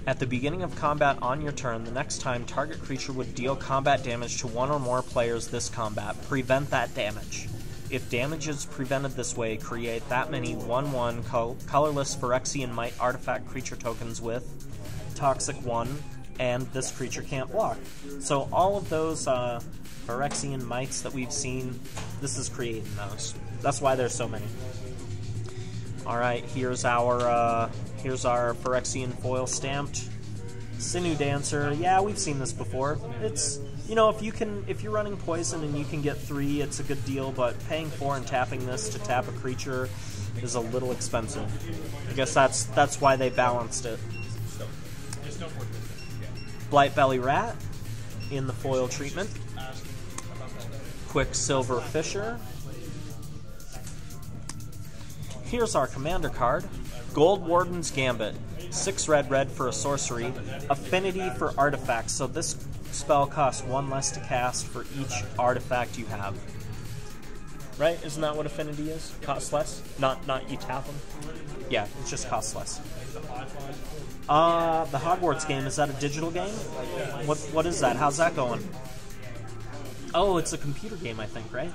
At the beginning of combat on your turn, the next time target creature would deal combat damage to 1 or more players this combat, prevent that damage. If damage is prevented this way, create that many 1/1 colorless Phyrexian Might artifact creature tokens with Toxic 1, and this creature can't block. So all of those Phyrexian Mights that we've seen, this is creating those. That's why there's so many. Alright, here's our Phyrexian foil stamped Sinew Dancer. Yeah, we've seen this before. It's You know, if you're running poison and you can get 3, it's a good deal. But paying 4 and tapping this to tap a creature is a little expensive. I guess that's why they balanced it. Blightbelly Rat in the foil treatment. Quicksilver Fisher. Here's our commander card. Gold Warden's Gambit. 6 red for a sorcery. Affinity for artifacts. So this spell costs 1 less to cast for each artifact you have. Right? Isn't that what affinity is? Costs less? Not you tap them? Yeah, it just costs less. The Hogwarts game, is that a digital game? What is that? How's that going? Oh, it's a computer game, I think, right?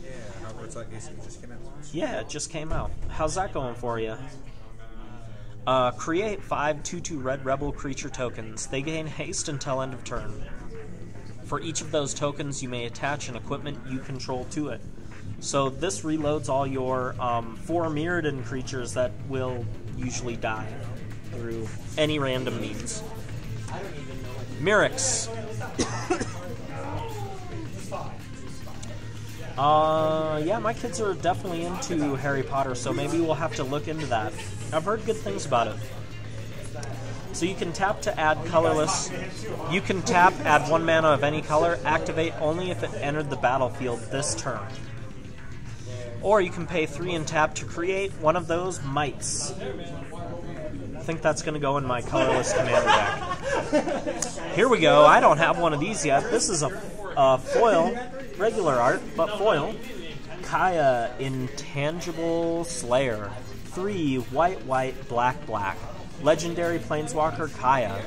Yeah, Hogwarts Legacy just came out. Yeah, it just came out. How's that going for you? Create 5 2/2 red rebel creature tokens. They gain haste until end of turn. For each of those tokens, you may attach an equipment you control to it. So this reloads all your 4 Mirrodin creatures that will usually die through any random means. Myrix. Yeah, my kids are definitely into Harry Potter, so maybe we'll have to look into that. I've heard good things about it. So you can tap to add colorless. You can tap, add 1 mana of any color, activate only if it entered the battlefield this turn. Or you can pay 3 and tap to create one of those mites. I think that's going to go in my colorless commander deck. Here we go. I don't have one of these yet. This is a foil, regular art, but foil. Kaya, Intangible Slayer. 3 white, black. Legendary Planeswalker Kaya.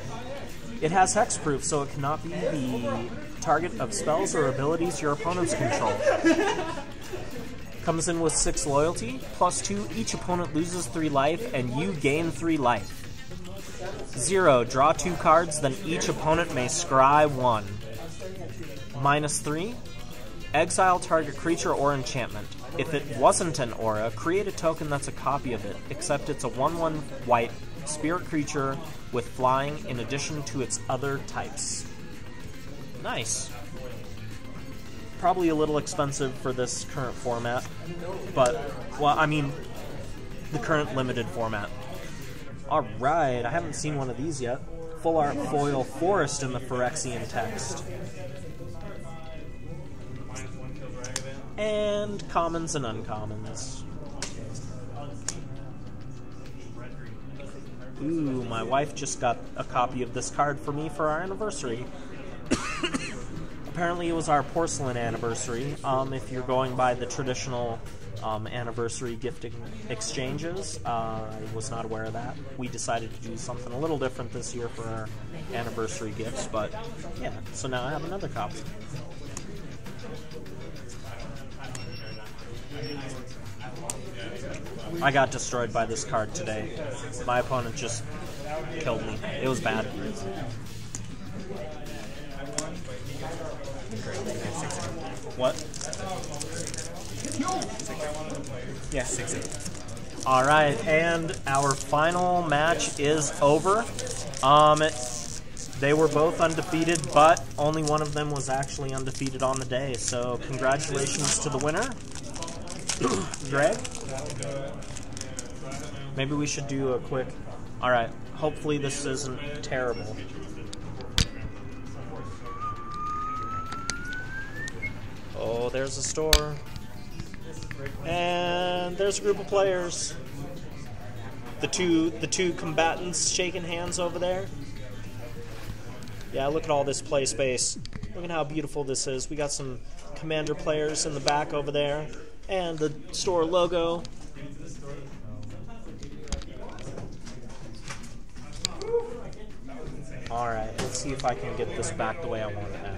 It has hexproof, so it cannot be the target of spells or abilities your opponents control. Comes in with 6 loyalty, +2, each opponent loses 3 life, and you gain 3 life. 0, draw 2 cards, then each opponent may scry 1. -3, exile target creature or enchantment. If it wasn't an aura, create a token that's a copy of it, except it's a 1/1 white spirit creature with flying in addition to its other types. Nice. Probably a little expensive for this current format, but, well, I mean, the current limited format. Alright, I haven't seen one of these yet. Full art foil forest in the Phyrexian text. And commons and uncommons. Ooh, my wife just got a copy of this card for me for our anniversary. Apparently it was our porcelain anniversary, if you're going by the traditional anniversary gifting exchanges. I was not aware of that. We decided to do something a little different this year for our anniversary gifts, but yeah, so now I have another copy. I got destroyed by this card today. My opponent just killed me. It was bad. What? Yeah, 6-8. Alright, and our final match is over. They were both undefeated, but only one of them was actually undefeated on the day. So congratulations to the winner. Greg? Maybe we should do a quick... Alright, hopefully this isn't terrible. Oh, there's a store. And there's a group of players. The two combatants shaking hands over there. Yeah, look at all this play space. Look at how beautiful this is. We got some Commander players in the back over there. And the store logo. Alright, let's see if I can get this back the way I want it now.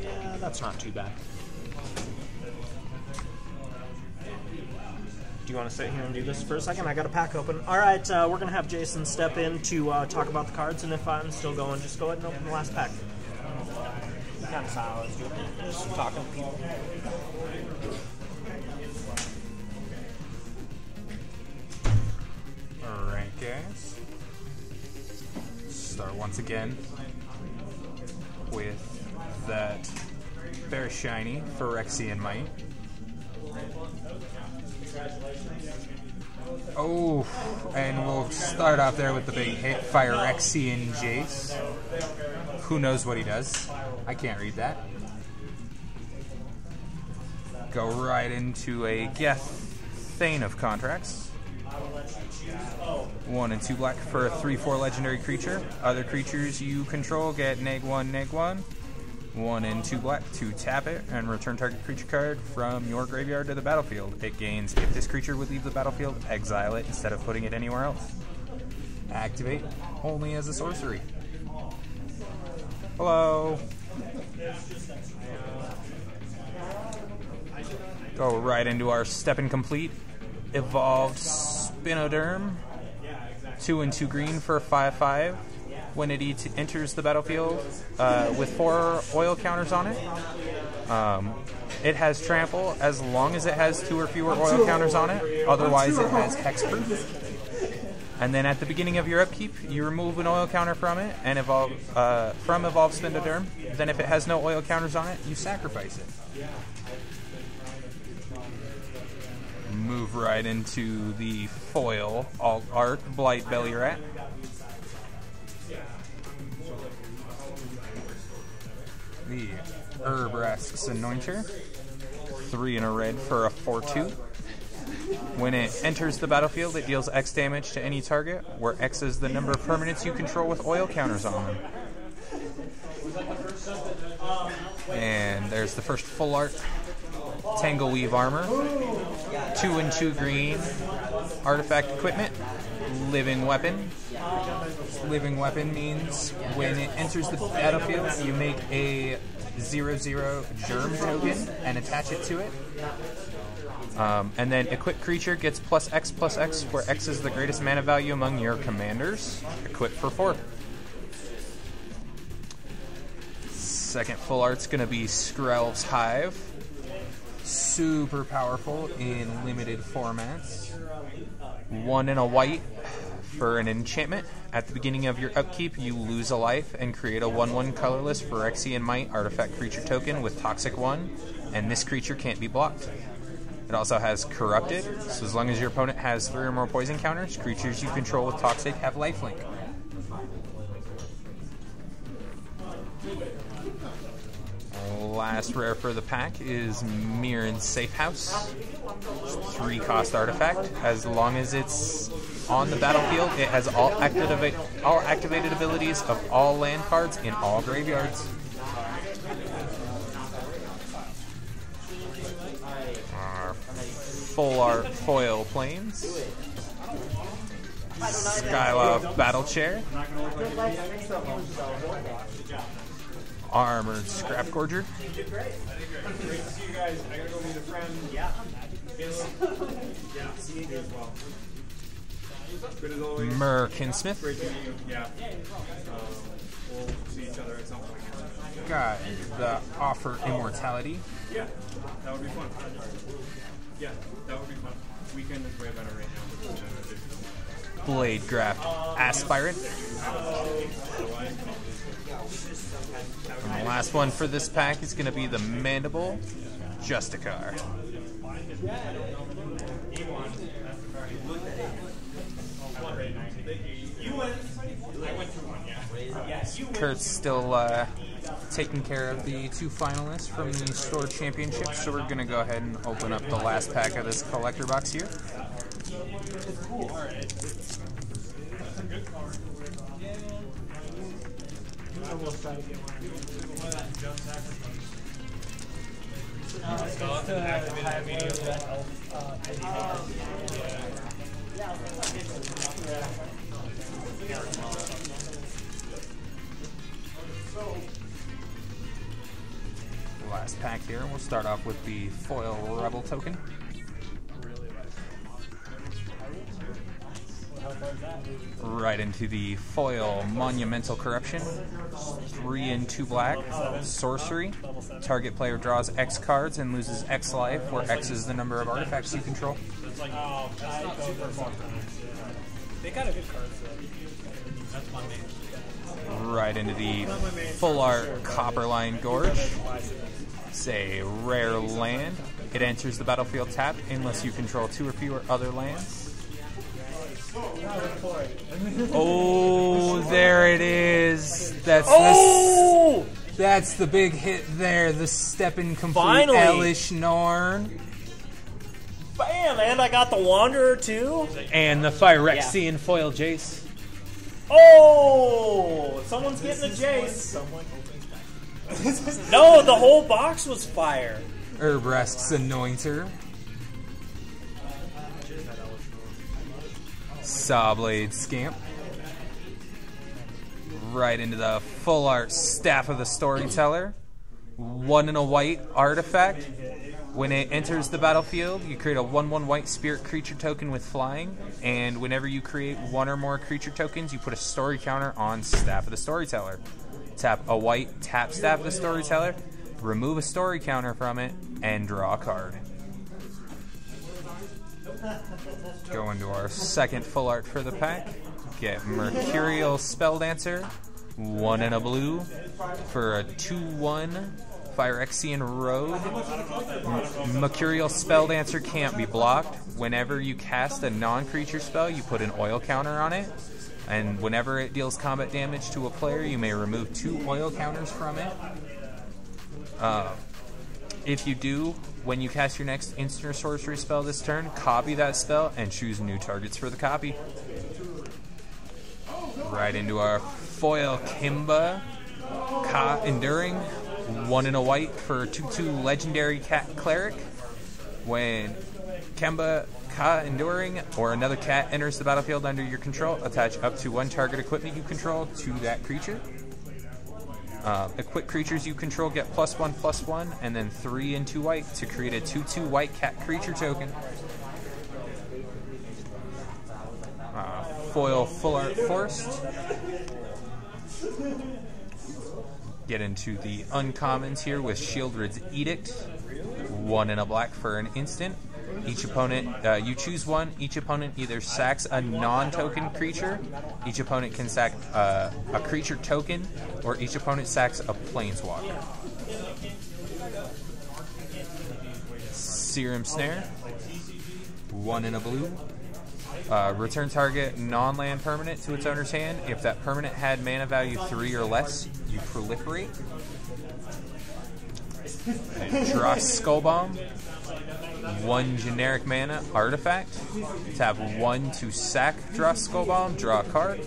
Yeah, that's not too bad. Do you want to sit here and do this for a second? I got a pack open. Alright, we're going to have Jason step in to talk about the cards, and if I'm still going, just go ahead and open the last pack. Kind of solid. Just talking to people. Alright, guys. start once again with that very shiny Phyrexia Might. Oh, and we'll start off there with the big hit, Phyrexia Jace. Who knows what he does? I can't read that. Go right into a Geth, Thane of Contracts. 1 and 2 black for a 3/4 legendary creature. Other creatures you control get -1/-1. 1 and 2 black to tap it and return target creature card from your graveyard to the battlefield. It gains if this creature would leave the battlefield, exile it instead of putting it anywhere else. Activate only as a sorcery. Hello. Go right into our Step and Complete. Evolved Spinoderm. 2 and 2 green for a 5/5. When it enters the battlefield with 4 oil counters on it. It has trample as long as it has 2 or fewer oil counters on it. Otherwise, it has hexproof. And then at the beginning of your upkeep, you remove an oil counter from it and evolve from Evolved Spinoderm. Then, if it has no oil counters on it, you sacrifice it. Move right into the foil alt art Blight Belly Rat. The Herbrasks Anointer. 3 in a red for a 4/2. When it enters the battlefield, it deals X damage to any target, where X is the number of permanents you control with oil counters on them. And there's the first full art Tangleweave Armor. 2 and 2 green. Artifact equipment. Living Weapon. Living Weapon means when it enters the battlefield, you make a 0/0 germ token and attach it to it. And then equip creature gets +X/+X, where X is the greatest mana value among your commanders. Equip for 4. Second full art's going to be Skrelv's Hive. Super powerful in limited formats. 1 and a white for an enchantment. At the beginning of your upkeep, you lose a life and create a 1/1 colorless Phyrexia Might artifact creature token with Toxic 1, and this creature can't be blocked. It also has Corrupted, so as long as your opponent has 3 or more poison counters, creatures you control with Toxic have lifelink. Last rare for the pack is Mirrod's Safe House. 3-cost artifact. As long as it's on the battlefield, it has all activated abilities of all land cards in all graveyards. Our full art foil planes. Skyloft Battle Chair. Armored Scrap Gorger. Great to see you guys. I gotta go meet a friend. Yeah. See you as well. Good as always. Merkinsmith. Great to meet you. Yeah. We'll see each other at some point. Got the Offer Immortality. Yeah, that would be fun. Yeah, that would be fun. Weekend is way better right now. Blade Graft Aspirant. And the last one for this pack is going to be the Mandible Justicar. Kurt's still taking care of the 2 finalists from the store championship, so we're going to go ahead and open up the last pack of this collector box here. Last pack here, we'll start off with the foil Rebel token. Right into the foil Monumental Corruption. 3 and 2 black. Sorcery. Target player draws X cards and loses X life, where X is the number of artifacts you control. They got a good card set. That's my main. Right into the full art Copperline Gorge. It's a rare land. It enters the battlefield tapped unless you control 2 or fewer other lands. Oh, there it is. That's that's the big hit there. The Steppen Complete Elish Norn. Bam, and I got the Wanderer too. And the Phyrexian foil Jace. Oh, someone's getting a Jace. No, the whole box was fire. Urbresk's Anointer. Sawblade Scamp. Right into the full art Staff of the Storyteller. 1 and a white artifact. When it enters the battlefield, you create a 1/1 white spirit creature token with flying, and whenever you create 1 or more creature tokens, you put a story counter on Staff of the Storyteller. Tap a white, tap Staff of the Storyteller, remove a story counter from it, and draw a card. Go into our second full art for the pack. Get Mercurial Spelldancer, 1 and a blue, for a 2/1 Phyrexian Rogue. Mercurial Spelldancer can't be blocked. Whenever you cast a non-creature spell, you put an oil counter on it. And whenever it deals combat damage to a player, you may remove 2 oil counters from it. If you do, when you cast your next instant or sorcery spell this turn, copy that spell and choose new targets for the copy. Right into our foil Kimba, Ka Enduring, 1 and a white for 2/2 legendary cat cleric. When Kemba, Ka Enduring, or another cat enters the battlefield under your control, attach up to 1 target equipment you control to that creature. Equip creatures you control get +1/+1, and then 3 and 2 white to create a 2/2 white cat creature token. Foil full art Forest. Get into the uncommons here with Shieldred's Edict. 1 and a black for an instant. Each opponent, you choose one. Each opponent either sacks a non-token creature. Each opponent can sack a creature token, or each opponent sacks a planeswalker. Serum Snare. 1 and a blue. Return target non-land permanent to its owner's hand. If that permanent had mana value 3 or less, you proliferate. Draw Skullbomb. 1 generic mana artifact. Tap 1 to sack Draw Skullbomb, draw a card.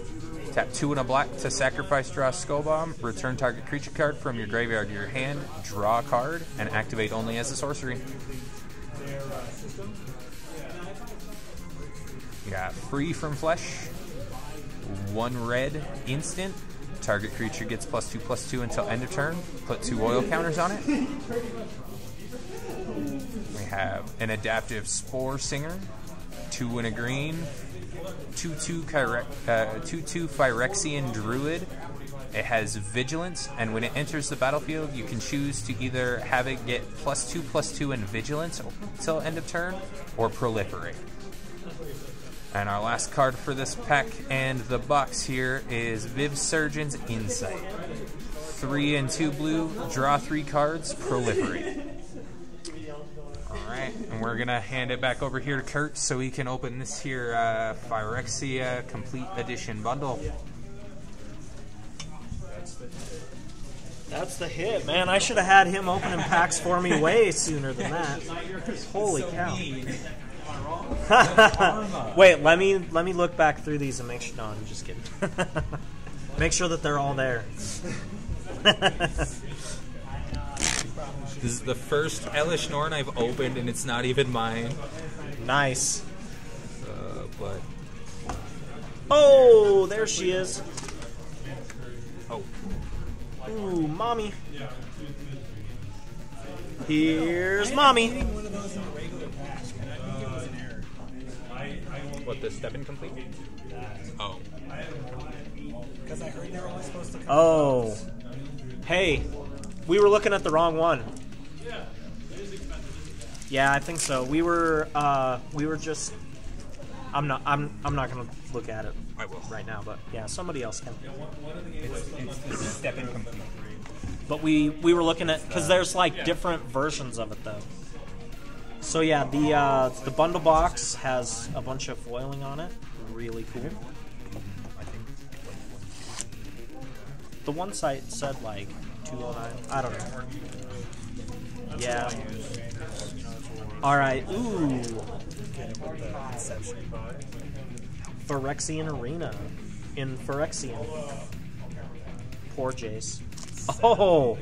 Tap 2 and a black to sacrifice Draw Skullbomb. Return target creature card from your graveyard to your hand, draw a card, and activate only as a sorcery. You got Free from Flesh. 1 red instant. Target creature gets +2/+2 until end of turn. Put 2 oil counters on it. We have an Adaptive Spore Singer. 2 and a green. 2/2 Phyrexian Druid. It has Vigilance, and when it enters the battlefield, you can choose to either have it get +2/+2 in Vigilance until end of turn, or Proliferate. And our last card for this pack and the box here is Viv Surgeon's Insight. 3 and 2 blue, draw 3 cards, proliferate. Alright, and we're going to hand it back over here to Kurt so he can open this here Phyrexia Complete Edition bundle. That's the hit, man. I should have had him opening packs for me way sooner than that. Holy cow. Wait, let me look back through these and make sure. No, I'm just kidding. Make sure that they're all there. This is the first Elish Norn I've opened, and it's not even mine. Nice. But oh, there she is. oh, Ooh, mommy. Here's mommy. what, the Steppen Complete? Oh. Because I heard they were only supposed to come. Oh. Hey, we were looking at the wrong one. Yeah, I think so. We were just. I'm not gonna look at it I will. right now, but yeah, somebody else can. It's the step incomplete. But we were looking at, because there's like different versions of it though. So yeah, the bundle box has a bunch of foiling on it. Really cool. The one site said like 209. I don't know. Yeah. All right. Ooh. Phyrexian Arena in Phyrexian. Poor Jace. Oh.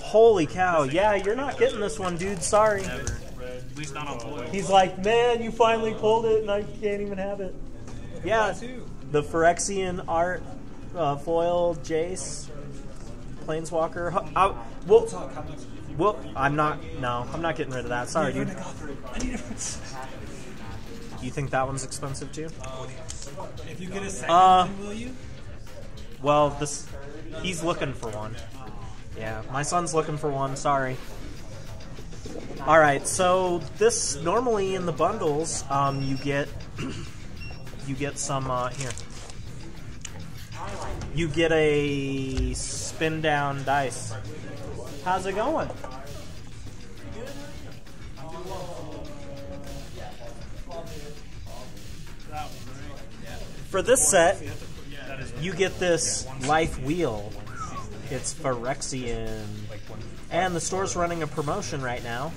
Holy cow. Yeah, you're not getting this one, dude. Sorry. Never. At least not on foil. He's like, man, you finally pulled it, and I can't even have it. Yeah, the Phyrexian art foil Jace Planeswalker. Well, I'm not getting rid of that. Sorry, dude. You think that one's expensive too? If you get a second one, will you? Well, he's looking for one. Yeah, my son's looking for one. Sorry. All right, so this normally in the bundles, you get some here. You get a spin down dice. How's it going? For this set, you get this life wheel. It's Phyrexian. And the store's running a promotion right now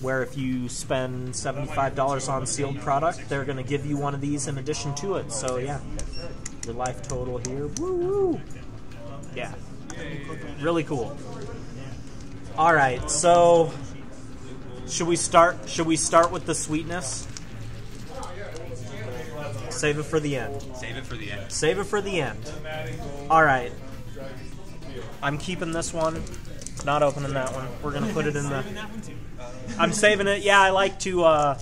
where if you spend $75 on sealed product, they're going to give you one of these in addition to it. So yeah, your life total here. Woo-woo! Yeah, really cool. All right, so should we start with the sweetness? Save it for the end. Save it for the end. Save it for the end. All right. I'm keeping this one. Not opening that one. We're going to put it in the... I'm saving it. Yeah, I like to... I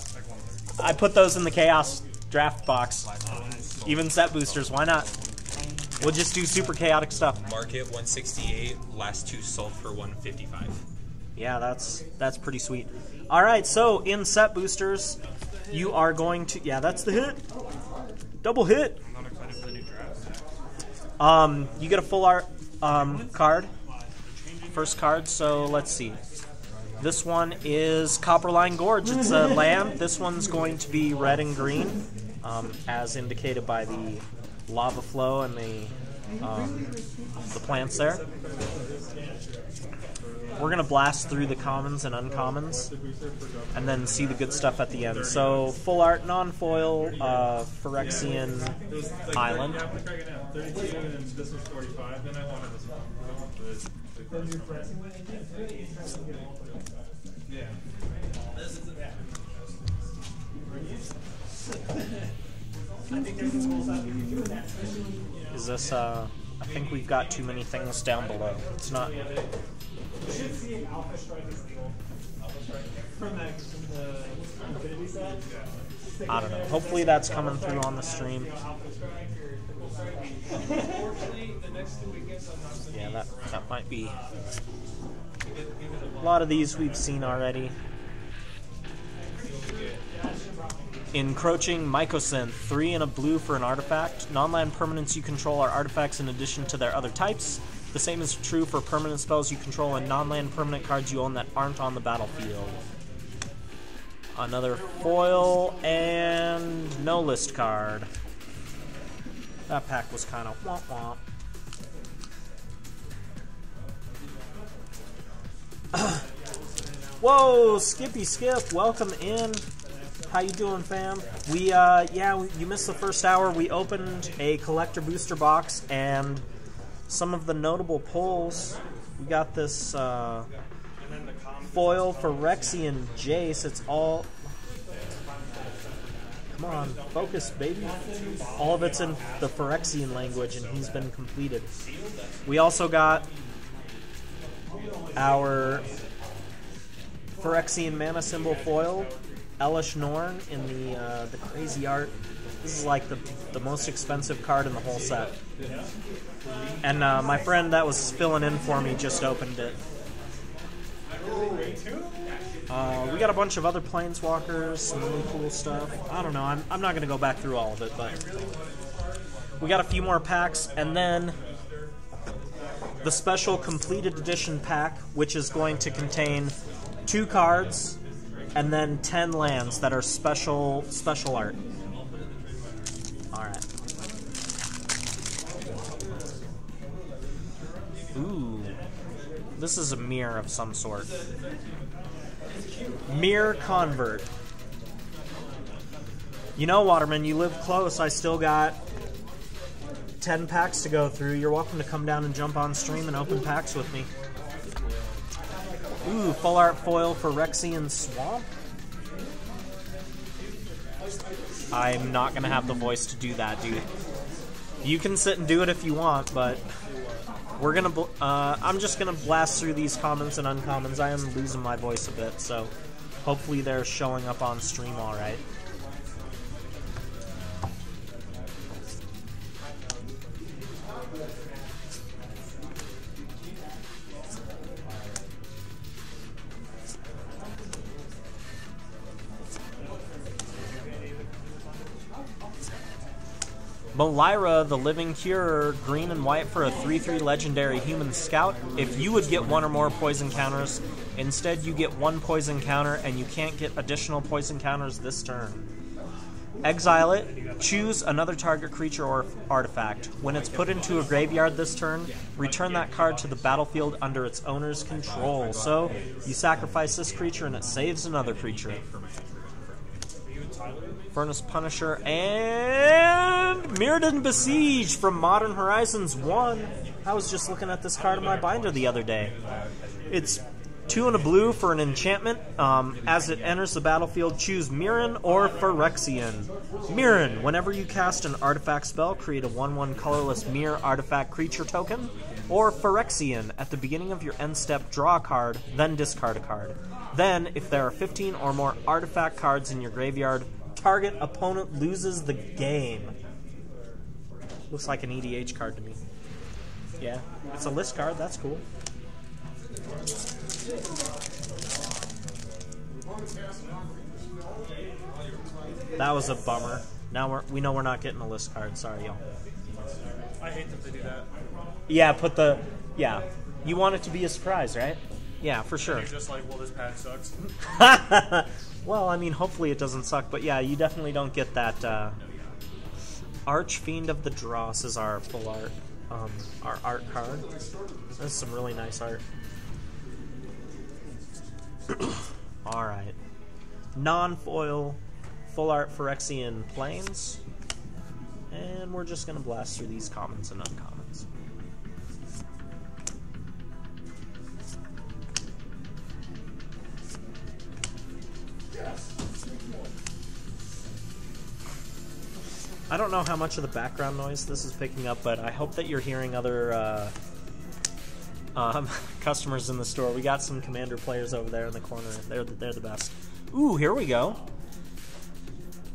put those in the Chaos draft box. Even set boosters. Why not? We'll just do super chaotic stuff. Market 168. Last two sold for 155. Yeah, that's pretty sweet. All right, so in set boosters, you are going to... Yeah, that's the hit. Double hit. I'm not excited for the new draft. You get a full art card. First card, so let's see. This one is Copperline Gorge. It's a land. This one's going to be red and green, as indicated by the lava flow and the plants there. We're going to blast through the commons and uncommons and then see the good stuff at the end. So, full art, non-foil, Phyrexian Island. Yeah, I'm cracking it out. 32 and this was 45, then I wanted this one. Yeah. Is this, I think we've got too many things down below. It's not... You should see an Alpha Strike is legal. From the Infinity set. I don't know. Hopefully that's coming through on the stream. Yeah, that might be. A lot of these we've seen already. Encroaching Mycosynth. 3 and a blue for an artifact. Non-land permanents you control are artifacts in addition to their other types. The same is true for permanent spells you control and non-land permanent cards you own that aren't on the battlefield. Another foil and no list card. That pack was kind of womp womp. Whoa, Skippy Skip, welcome in. How you doing, fam? You missed the first hour. We opened a collector booster box and some of the notable pulls. We got this foil Phyrexian Jace. It's all... Come on, focus, baby. All of it's in the Phyrexian language, and he's been completed. We also got our Phyrexian mana symbol foil, Elish Norn, in the crazy art. This is like the most expensive card in the whole set. And my friend that was filling in for me just opened it. We got a bunch of other planeswalkers, some really cool stuff. I don't know, I'm not going to go back through all of it, but we got a few more packs, and then the special completed edition pack, which is going to contain 2 cards and then 10 lands that are special art. Alright. Ooh. This is a mirror of some sort. Mirror Convert. You know, Waterman, you live close. I still got 10 packs to go through. You're welcome to come down and jump on stream and open packs with me. Ooh, full art foil for Phyrexian Swamp. I'm not going to have the voice to do that, dude. You can sit and do it if you want, but we're going to... I'm just going to blast through these commons and uncommons. I am losing my voice a bit, so hopefully they're showing up on stream all right. Malira, the Living Cure, green and white for a 3/3 legendary human scout. If you would get 1 or more poison counters, instead you get 1 poison counter and you can't get additional poison counters this turn. Exile it, choose another target creature or artifact. When it's put into a graveyard this turn, return that card to the battlefield under its owner's control. So, you sacrifice this creature and it saves another creature. Furnace Punisher, and Mirrodin Besiege from Modern Horizons 1. I was just looking at this card in my binder the other day. It's 2 and a blue for an enchantment. As it enters the battlefield, choose Mirren or Phyrexian. Mirren, whenever you cast an artifact spell, create a 1/1 colorless mirror artifact creature token. Or Phyrexian, at the beginning of your end step, draw a card, then discard a card. Then, if there are 15 or more artifact cards in your graveyard, target opponent loses the game. Looks like an EDH card to me. Yeah, it's a list card, that's cool. That was a bummer. Now we know we're not getting a list card, sorry y'all. I hate that they do that. Yeah, yeah. You want it to be a surprise, right? Yeah, for sure. You're just like, well, this pack sucks. Well, I mean, hopefully it doesn't suck, but yeah, you definitely don't get that. Archfiend of the Dross is our full art, our art card. That's some really nice art. Alright. Non-foil, full art Phyrexian Plains. And we're just going to blast through these commons and uncommons. I don't know how much of the background noise this is picking up, but I hope that you're hearing other customers in the store. We got some Commander players over there in the corner. They're the best. Ooh, here we go.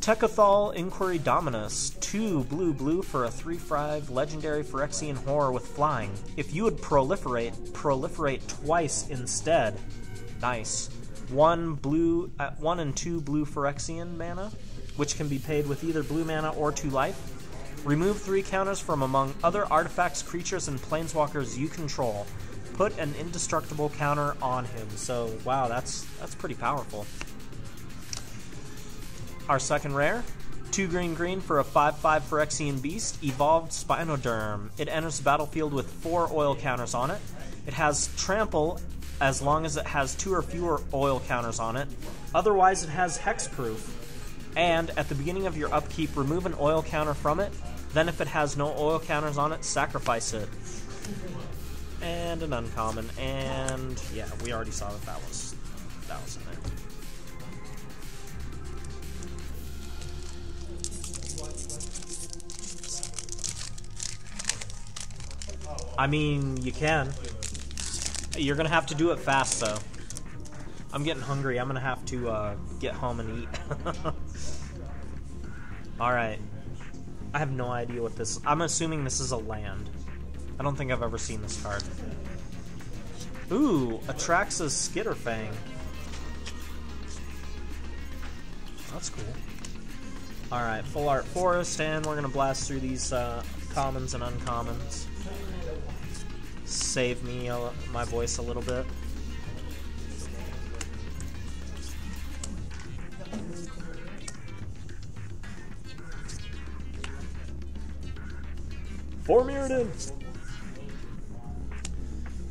Tecathal Inquiry Dominus. 2 blue for a 3/5 legendary Phyrexian horror with flying. If you would proliferate twice instead. Nice. 1 and 2 blue Phyrexian mana, which can be paid with either blue mana or 2 life. Remove 3 counters from among other artifacts, creatures, and planeswalkers you control. Put an indestructible counter on him. So, wow, that's pretty powerful. Our second rare, 2 green for a 5/5 Phyrexian Beast, Evolved Spinoderm. It enters the battlefield with 4 oil counters on it. It has Trample as long as it has 2 or fewer oil counters on it. Otherwise, it has Hexproof. And at the beginning of your upkeep, remove an oil counter from it. Then if it has no oil counters on it, sacrifice it. And an uncommon. And yeah, we already saw that was in there. I mean, you can. You're gonna have to do it fast, though. I'm getting hungry. I'm gonna have to get home and eat. Alright. I have no idea what this... I'm assuming this is a land. I don't think I've ever seen this card. Ooh, Atraxa's Skitterfang. That's cool. Alright, full art forest, and we're going to blast through these commons and uncommons. Save me my voice a little bit. For Mirrodin!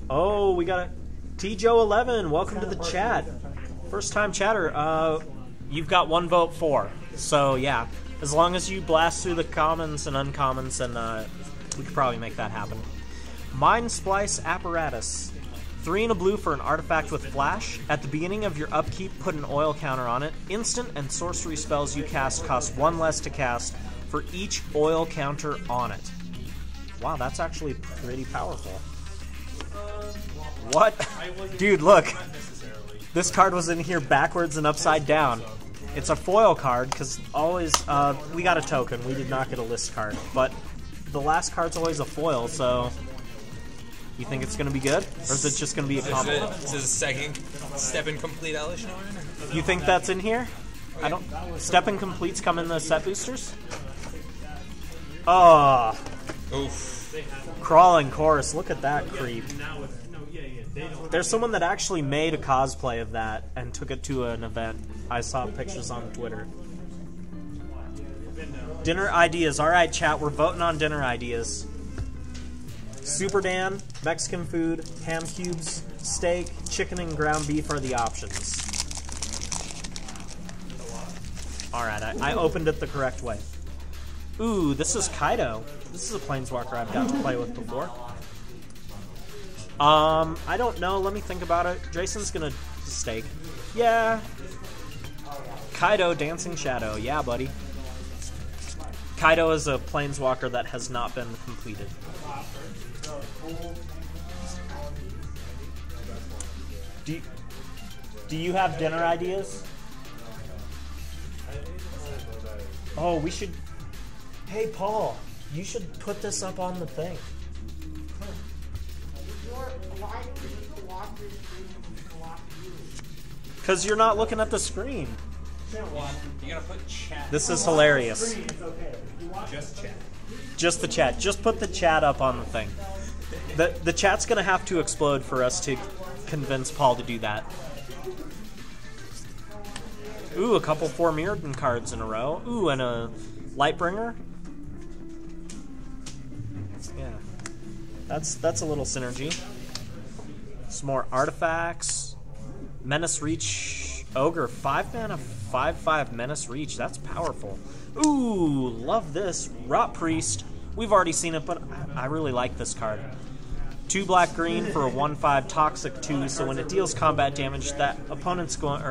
Oh, we got a T-Joe11. Welcome to the chat. First time chatter. You've got one vote for. So yeah, as long as you blast through the commons and uncommons, then we could probably make that happen. Mind Splice Apparatus. 3 and a blue for an artifact with flash. At the beginning of your upkeep, put an oil counter on it. Instant and sorcery spells you cast cost 1 less to cast for each oil counter on it. Wow, that's actually pretty powerful. What? Dude, look. This card was in here backwards and upside down. It's a foil card, because always, we got a token. We did not get a list card. But the last card's always a foil, so... You think it's going to be good? Or is it just going to be a combo? Is this a second step and complete Elish Norn? You think that's in here? I don't... Step and completes come in the set boosters? Oh. Oof. Crawling Chorus. Look at that creep. There's someone that actually made a cosplay of that and took it to an event. I saw pictures on Twitter. Dinner ideas. Alright, chat. We're voting on dinner ideas. Super Dan, Mexican food, ham cubes, steak, chicken, and ground beef are the options. Alright, I opened it the correct way. Ooh, this is Kaido. This is a planeswalker I've got to play with before. I don't know. Let me think about it. Jason's gonna steak. Yeah. Kaido, Dancing Shadow. Yeah, buddy. Kaido is a planeswalker that has not been completed. Do you have dinner ideas? Oh, we should... Hey, Paul, you should put this up on the thing. Because you're not looking at the screen. You gotta put chat. This is hilarious. Just chat. Just the chat. Just put the chat up on the thing. The chat's going to have to explode for us to convince Paul to do that. Ooh, a couple 4 Mirrodin cards in a row. Ooh, and a Lightbringer. Yeah. That's a little synergy. Some more artifacts. Menace Reach Ogre. 5 mana, 5/5 Menace Reach. That's powerful. Ooh, love this. Rot Priest. We've already seen it, but I really like this card. 2 black-green for a 1/5 Toxic 2, so when it deals combat damage, that opponent's going...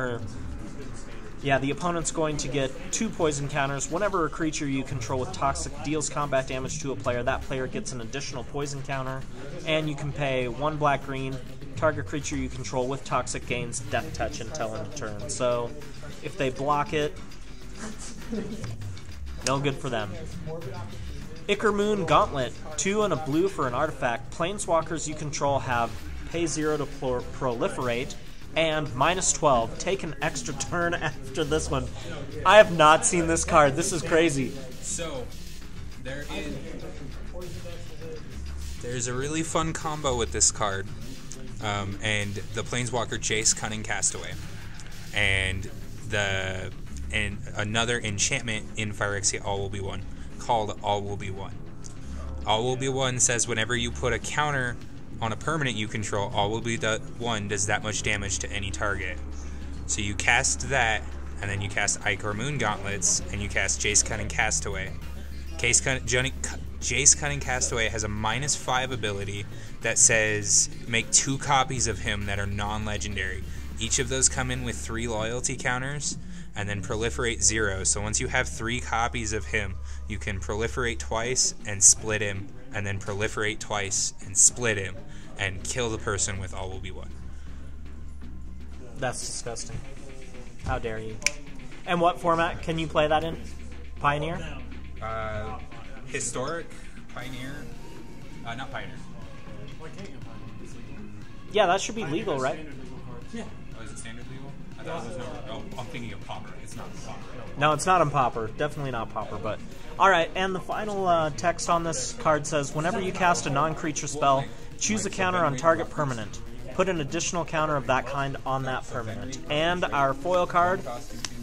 the opponent's going to get 2 poison counters. Whenever a creature you control with Toxic deals combat damage to a player, that player gets an additional poison counter, and you can pay 1 black-green. Target creature you control with Toxic gains Death Touch until end of turn. So, if they block it, no good for them. Ickermoon Gauntlet, 2 and a blue for an artifact. Planeswalkers you control have pay 0 to proliferate, and -12. Take an extra turn after this one. I have not seen this card. This is crazy. So, there's a really fun combo with this card. And the Planeswalker Jace Cunning Castaway. And another enchantment in Phyrexia All will be one, called All Will Be One. All Will Be One says whenever you put a counter on a permanent you control, All Will Be One does that much damage to any target. So you cast that, and then you cast Ickermoon Gauntlets, and you cast Jace Cunning Castaway. Jace Cunning Castaway has a -5 ability that says make 2 copies of him that are non-legendary. Each of those come in with 3 loyalty counters, and then proliferate 0. So once you have 3 copies of him, you can proliferate twice and split him, and then proliferate twice and split him, and kill the person with All Will Be One. That's disgusting. How dare you? And what format can you play that in? Pioneer? Historic, Pioneer, not Pioneer. Yeah, that should be legal, right? Yeah. Oh, is it standard legal? I thought it was I'm thinking of Pauper. It's not Pauper. No, it's not in Pauper. Definitely not Pauper, but... Alright, and the final text on this card says, whenever you cast a non-creature spell, choose a counter on target permanent. Put an additional counter of that kind on that permanent. And our foil card,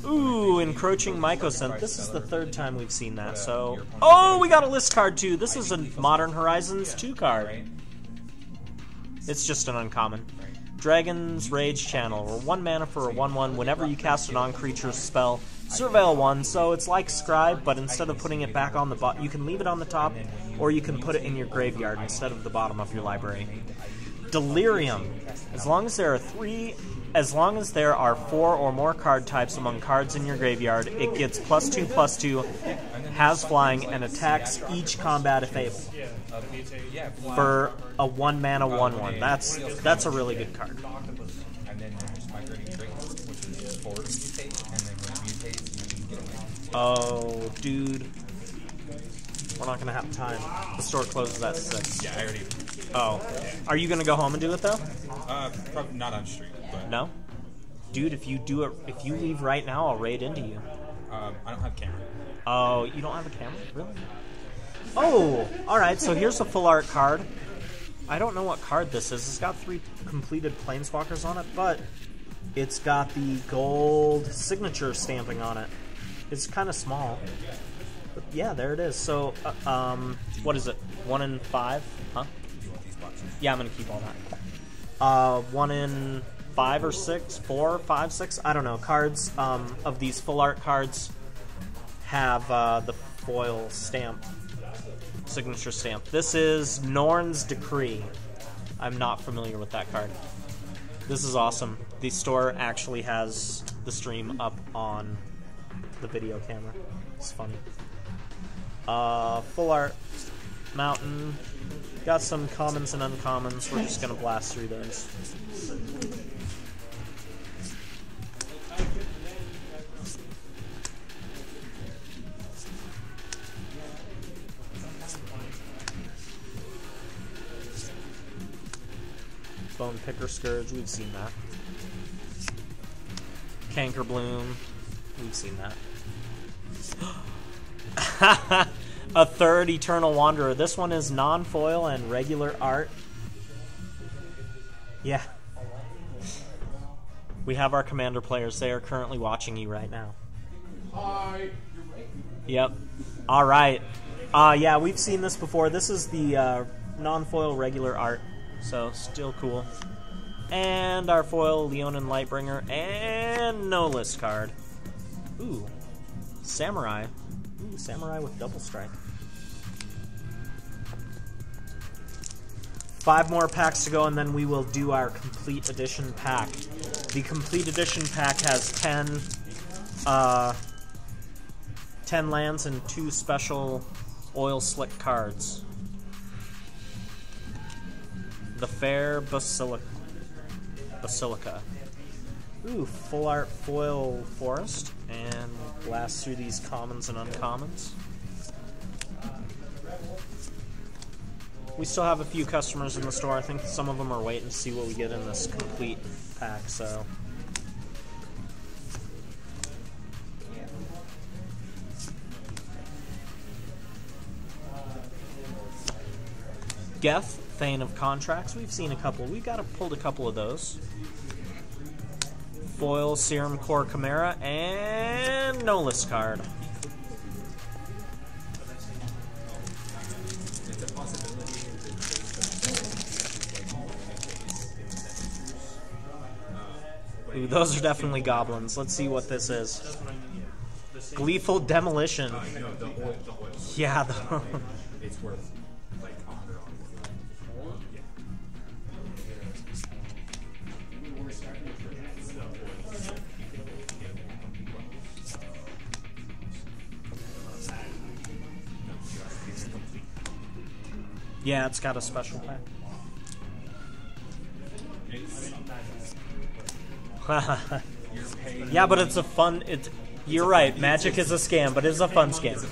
ooh, Encroaching Mycosynth. This is the third time we've seen that, so... Oh, we got a list card too! This is a Modern Horizons 2 card. It's just an uncommon. Dragon's Rage Channel, or 1 mana for a 1/1. Whenever you cast a non-creature spell, Surveil 1, so it's like Scribe, but instead of putting it back on the bottom, you can leave it on the top, or you can put it in your graveyard instead of the bottom of your library. Delirium. As long as there are 4 or more card types among cards in your graveyard, it gets +2/+2, has flying, and attacks each combat if able. For a 1 mana 1/1. That's a really good card. And then there's Migrating Trait, which is 4 mutate, and then when it mutates, you can get away. Oh, dude. We're not going to have time. The store closes at 6. Yeah, I already... Oh. Are you going to go home and do it, though? Probably not on street, but... No? Dude, if you leave right now, I'll raid into you. I don't have camera. Oh, you don't have a camera? Really? Oh! Alright, so here's a full art card. I don't know what card this is. It's got 3 completed planeswalkers on it, but it's got the gold signature stamping on it. It's kind of small. But yeah, there it is. So, what is it? 1 in 5? Huh? Do you want these boxes? Yeah, I'm going to keep all that. 1 in 5 or 6? 4, 5, 6? I don't know. Cards of these full art cards have the foil stamp. Signature stamp. This is Norn's Decree. I'm not familiar with that card. This is awesome. The store actually has the stream up on the video camera. It's funny. Full art Mountain. Got some commons and uncommons. We're just gonna blast through those. Bone Picker Scourge, we've seen that. Canker Bloom, we've seen that. A third Eternal Wanderer. This one is non-foil and regular art. Yeah. We have our commander players. They are currently watching you right now. Hi. Yep. Alright. Yeah, we've seen this before. This is the non-foil regular art. So, still cool. And our foil, Leonin Lightbringer, and no list card. Ooh, Samurai. Ooh, Samurai with double strike. 5 more packs to go, and then we will do our Complete Edition pack. The Complete Edition pack has 10 lands and 2 special oil slick cards. The Fair Basilica. Ooh, full art foil forest, and blast through these commons and uncommons. We still have a few customers in the store. I think some of them are waiting to see what we get in this complete pack, so... Geth, Thane of Contracts. We've seen a couple. We've pulled a couple of those. Foil, Serum Core Chimera, and no list card. Ooh, those are definitely goblins. Let's see what this is. Gleeful Demolition. Yeah, It's worth like $100. yeah, it's got a special pack. Yeah, but it's a fun. You're right. Magic is a scam, but it's a fun scam.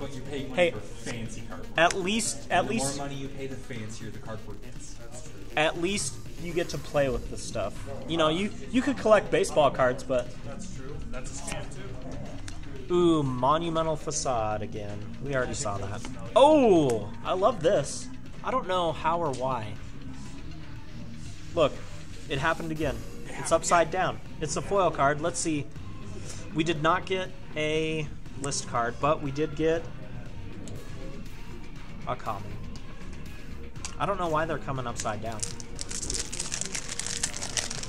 But you pay money Hey, for fancy cardboard. At least, The more money you pay, the fancier the cardboard gets. at least you get to play with this stuff. You know, you could collect baseball cards, but That's true. That's a scam too. ooh, Monumental Facade again. We already saw that. Oh, I love this. I don't know how or why. Look, it happened again. It's upside down. It's a foil card. Let's see. We did not get a list card, but we did get a common. I don't know why they're coming upside down.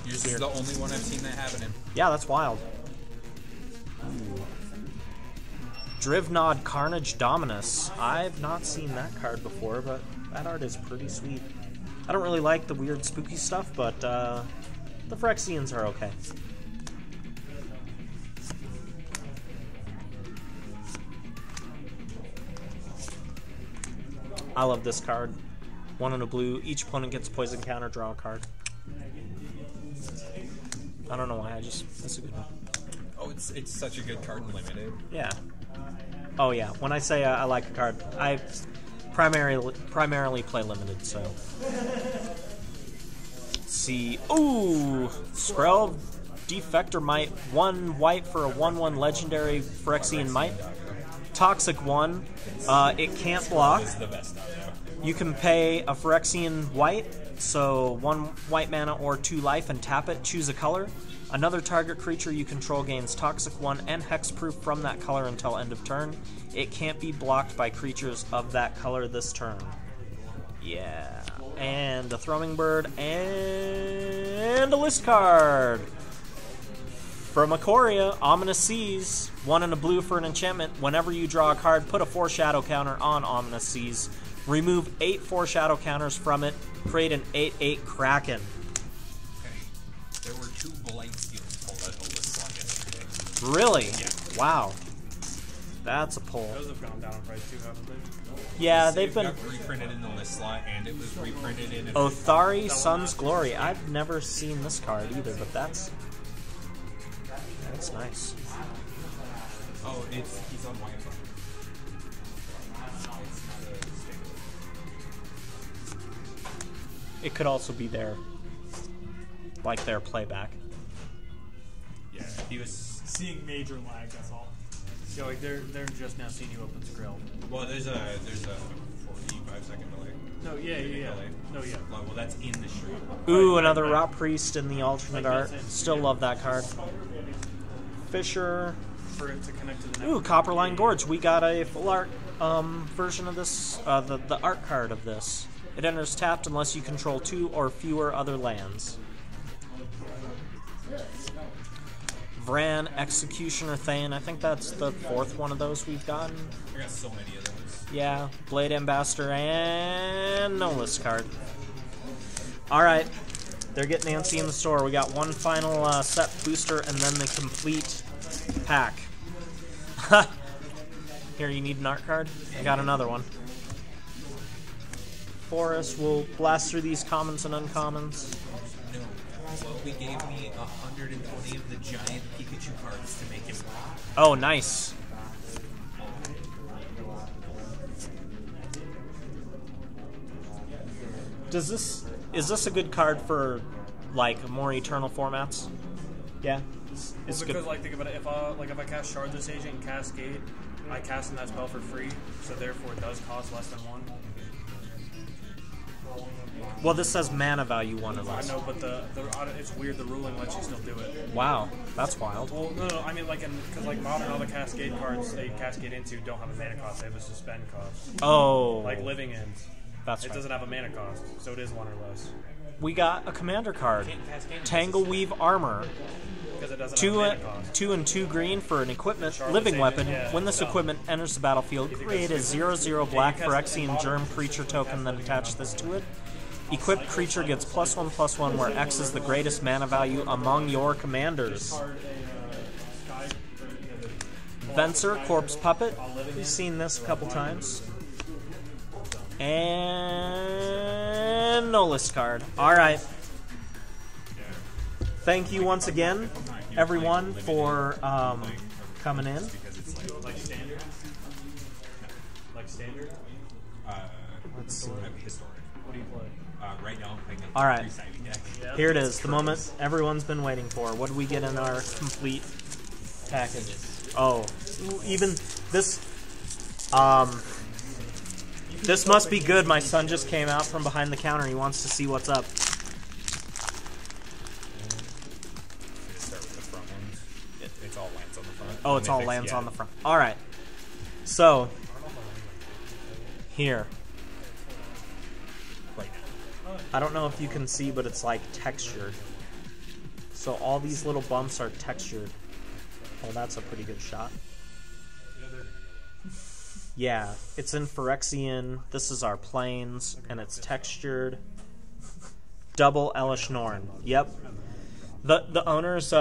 Yours is the only one I've seen that happening. Yeah, that's wild. Drivnod Carnage Dominus. I've not seen that card before, but that art is pretty sweet. I don't really like the weird spooky stuff, but the Phyrexians are okay. I love this card. 1 and a blue. Each opponent gets poison counter, draw a card. I don't know why, that's a good one. Oh, it's such a good card in limited. Yeah. Oh yeah, when I say I like a card, I primarily play limited, so. Let's see. Ooh! Skrell Defector Might. 1 white for a 1/1 legendary Phyrexian Might. Toxic 1. It can't block. This is the best out there. You can pay a Phyrexian white, so 1 white mana or 2 life and tap it, choose a color. Another target creature you control gains Toxic 1 and Hexproof from that color until end of turn. It can't be blocked by creatures of that color this turn. Yeah. And a Thrumming Bird and a list card. From Ikoria, Ominous Seas. 1 and a blue for an enchantment. Whenever you draw a card, put a foreshadow counter on Ominous Seas. Remove 8 foreshadow counters from it. Create an 8/8 Kraken. Okay. There were 2 Blight Steals pulled out of the list slot yesterday. Really? Yeah. Wow. That's a pull. Those have gone down in price too, haven't they? Yeah, So they've it been... got reprinted in the list slot, and it was reprinted in... Othari, Sun's Glory. I've never seen this card either, but that's nice. Oh, he's on white. It could also be their playback. Yeah, he was... Seeing major lag, that's all. Yeah, like they're just now seeing you open Skrill. Well, there's a 45-second delay. No, yeah. Delay. No, yeah. Well, that's in the stream. Ooh, another Rot Priest in the alternate Like art. that's it. Still love that card. Fisher. For it to connect to the next. Ooh, Copperline Gorge. We got a full art version of this, the art card of this. It enters tapped unless you control 2 or fewer other lands. Vran, Executioner Thane. I think that's the 4th one of those we've gotten. I got so many of those. Yeah, Blade Ambassador and no list card. Alright, they're getting antsy in the store. We got one final set booster and then the complete pack. Here, you need an art card? I got another one. Forest, we'll blast through these commons and uncommons. No. Well, gave me 120 of the giant Pikachu cards to make him block. Oh, nice. Is this a good card for like more eternal formats? Yeah. It's Because good. like think about it, if I cast Shardless Agent and Cascade, I cast in that spell for free, so therefore it does cost less than 1. Well, this says mana value 1 or I less. know, but it's weird. The ruling lets you still do it. Wow, that's wild. Well, no. I mean, because like modern, all the Cascade cards they cascade into don't have a mana cost. They have a suspend cost. Oh, Like Living Ends. that's It right. doesn't have a mana cost, so it is 1 or less. We got a commander card. Tangleweave Armor. Because it doesn't have a mana cost. 2 and 2 green for an equipment Charlotte's living Agent, weapon. yeah, When this dumb. equipment enters the battlefield, create a 0/0 black Phyrexian germ creature token, then attach this to it. Equipped creature gets +1/+1, where X is the greatest mana value among your commanders. Venser, Corpse Puppet. We've seen this a couple times. And no list card. Alright. Thank you once again, everyone, for coming in. Because it's Like standard. Like standard. let's see. Historic. What do you play? Right now, I'm playing a All right. three-sided deck. Yeah, Here it is, the moment everyone's been waiting for. What do we get in our complete package? Oh, even this. This must be good. My son just came out from behind the counter. He wants to see what's up. Start with the front ones. It's all lands on the front. Oh, it's all lands on the front. All right. So here. Right now. I don't know if you can see, but it's like textured. So all these little bumps are textured. Oh, that's a pretty good shot. Yeah, it's in Phyrexian. This is our plains, and it's textured. Double Elish Norn. Yep. The owner's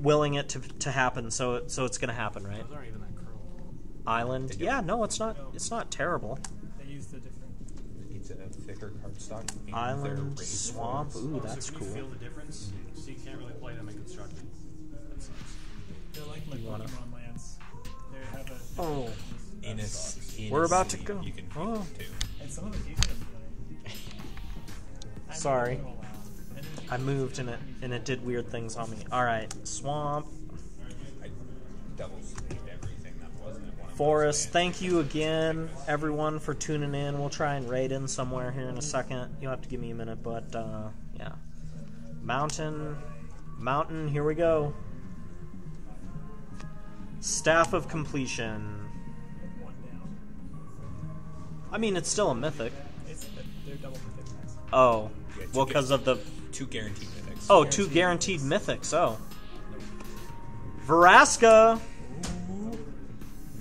willing it to happen, so it's gonna happen, right? Those aren't even that curled. Island. Yeah, no, it's not. It's not terrible. They use the different. It's a thicker cardstock. and they're Island, raised swamp. ones. Ooh, that's Can you cool. feel the difference? So you can't really play them in constructed. That sucks. They're like my wanna- Pokemon lands. They have a. Oh, In a We're about to sleeve, go. You can feel Oh. them too. And some of it's easy to play. Sorry. I moved and it did weird things on me. All right, swamp, I double sleeved everything that wasn't in one of forest. those Thank you again, everyone, for tuning in. We'll try and raid in somewhere here in a second. You'll have to give me a minute, but yeah. Mountain. Here we go. Staff of Completion. One down. I mean, it's still a mythic. They're double mythic guys. Oh, Yeah, well, because of the. two guaranteed mythics. Oh, two guaranteed mythics. Oh. Veraska.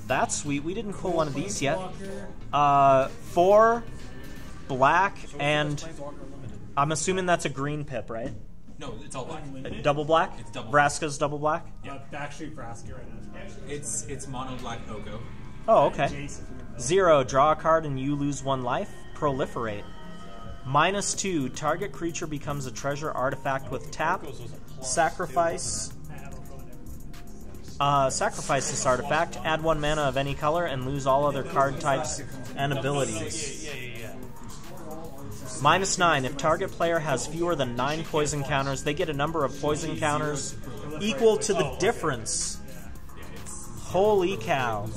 That's sweet. We didn't pull one of these yet. 4 black, and I'm assuming that's a green pip, right? No, it's all black. Double black? It's double. Vraska's double black? Backstreet Vraska right now. It's mono black Oko. Oh, okay. Jace, if you remember. 0, draw a card and you lose 1 life. Proliferate. -2, target creature becomes a treasure artifact with tap. Sacrifice. I have Oko and everything. Sacrifice this artifact, add 1 mana of any color, and lose all other card types and abilities. -9, if target player has fewer than 9 poison counters, they get a number of poison counters equal to the difference. Holy cow.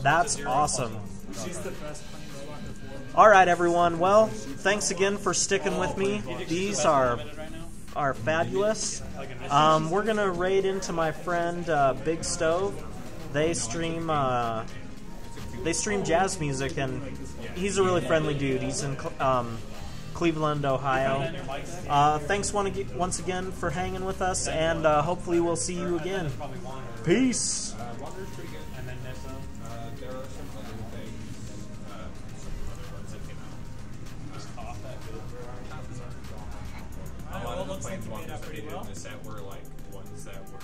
That's awesome. She's the best planeswalker for. Alright, everyone. Well, thanks again for sticking with me. These are fabulous. We're going to raid into my friend Big Stove. They stream jazz music, and he's a really friendly dude. He's in Cleveland, Ohio. Thanks once again for hanging with us, and hopefully we'll see you again. Peace. Wanderer's pretty good. And then there's some. There are some other things. Some other ones that came out. Just off that good. A lot of the planeswalkers that I did in the set were like ones that were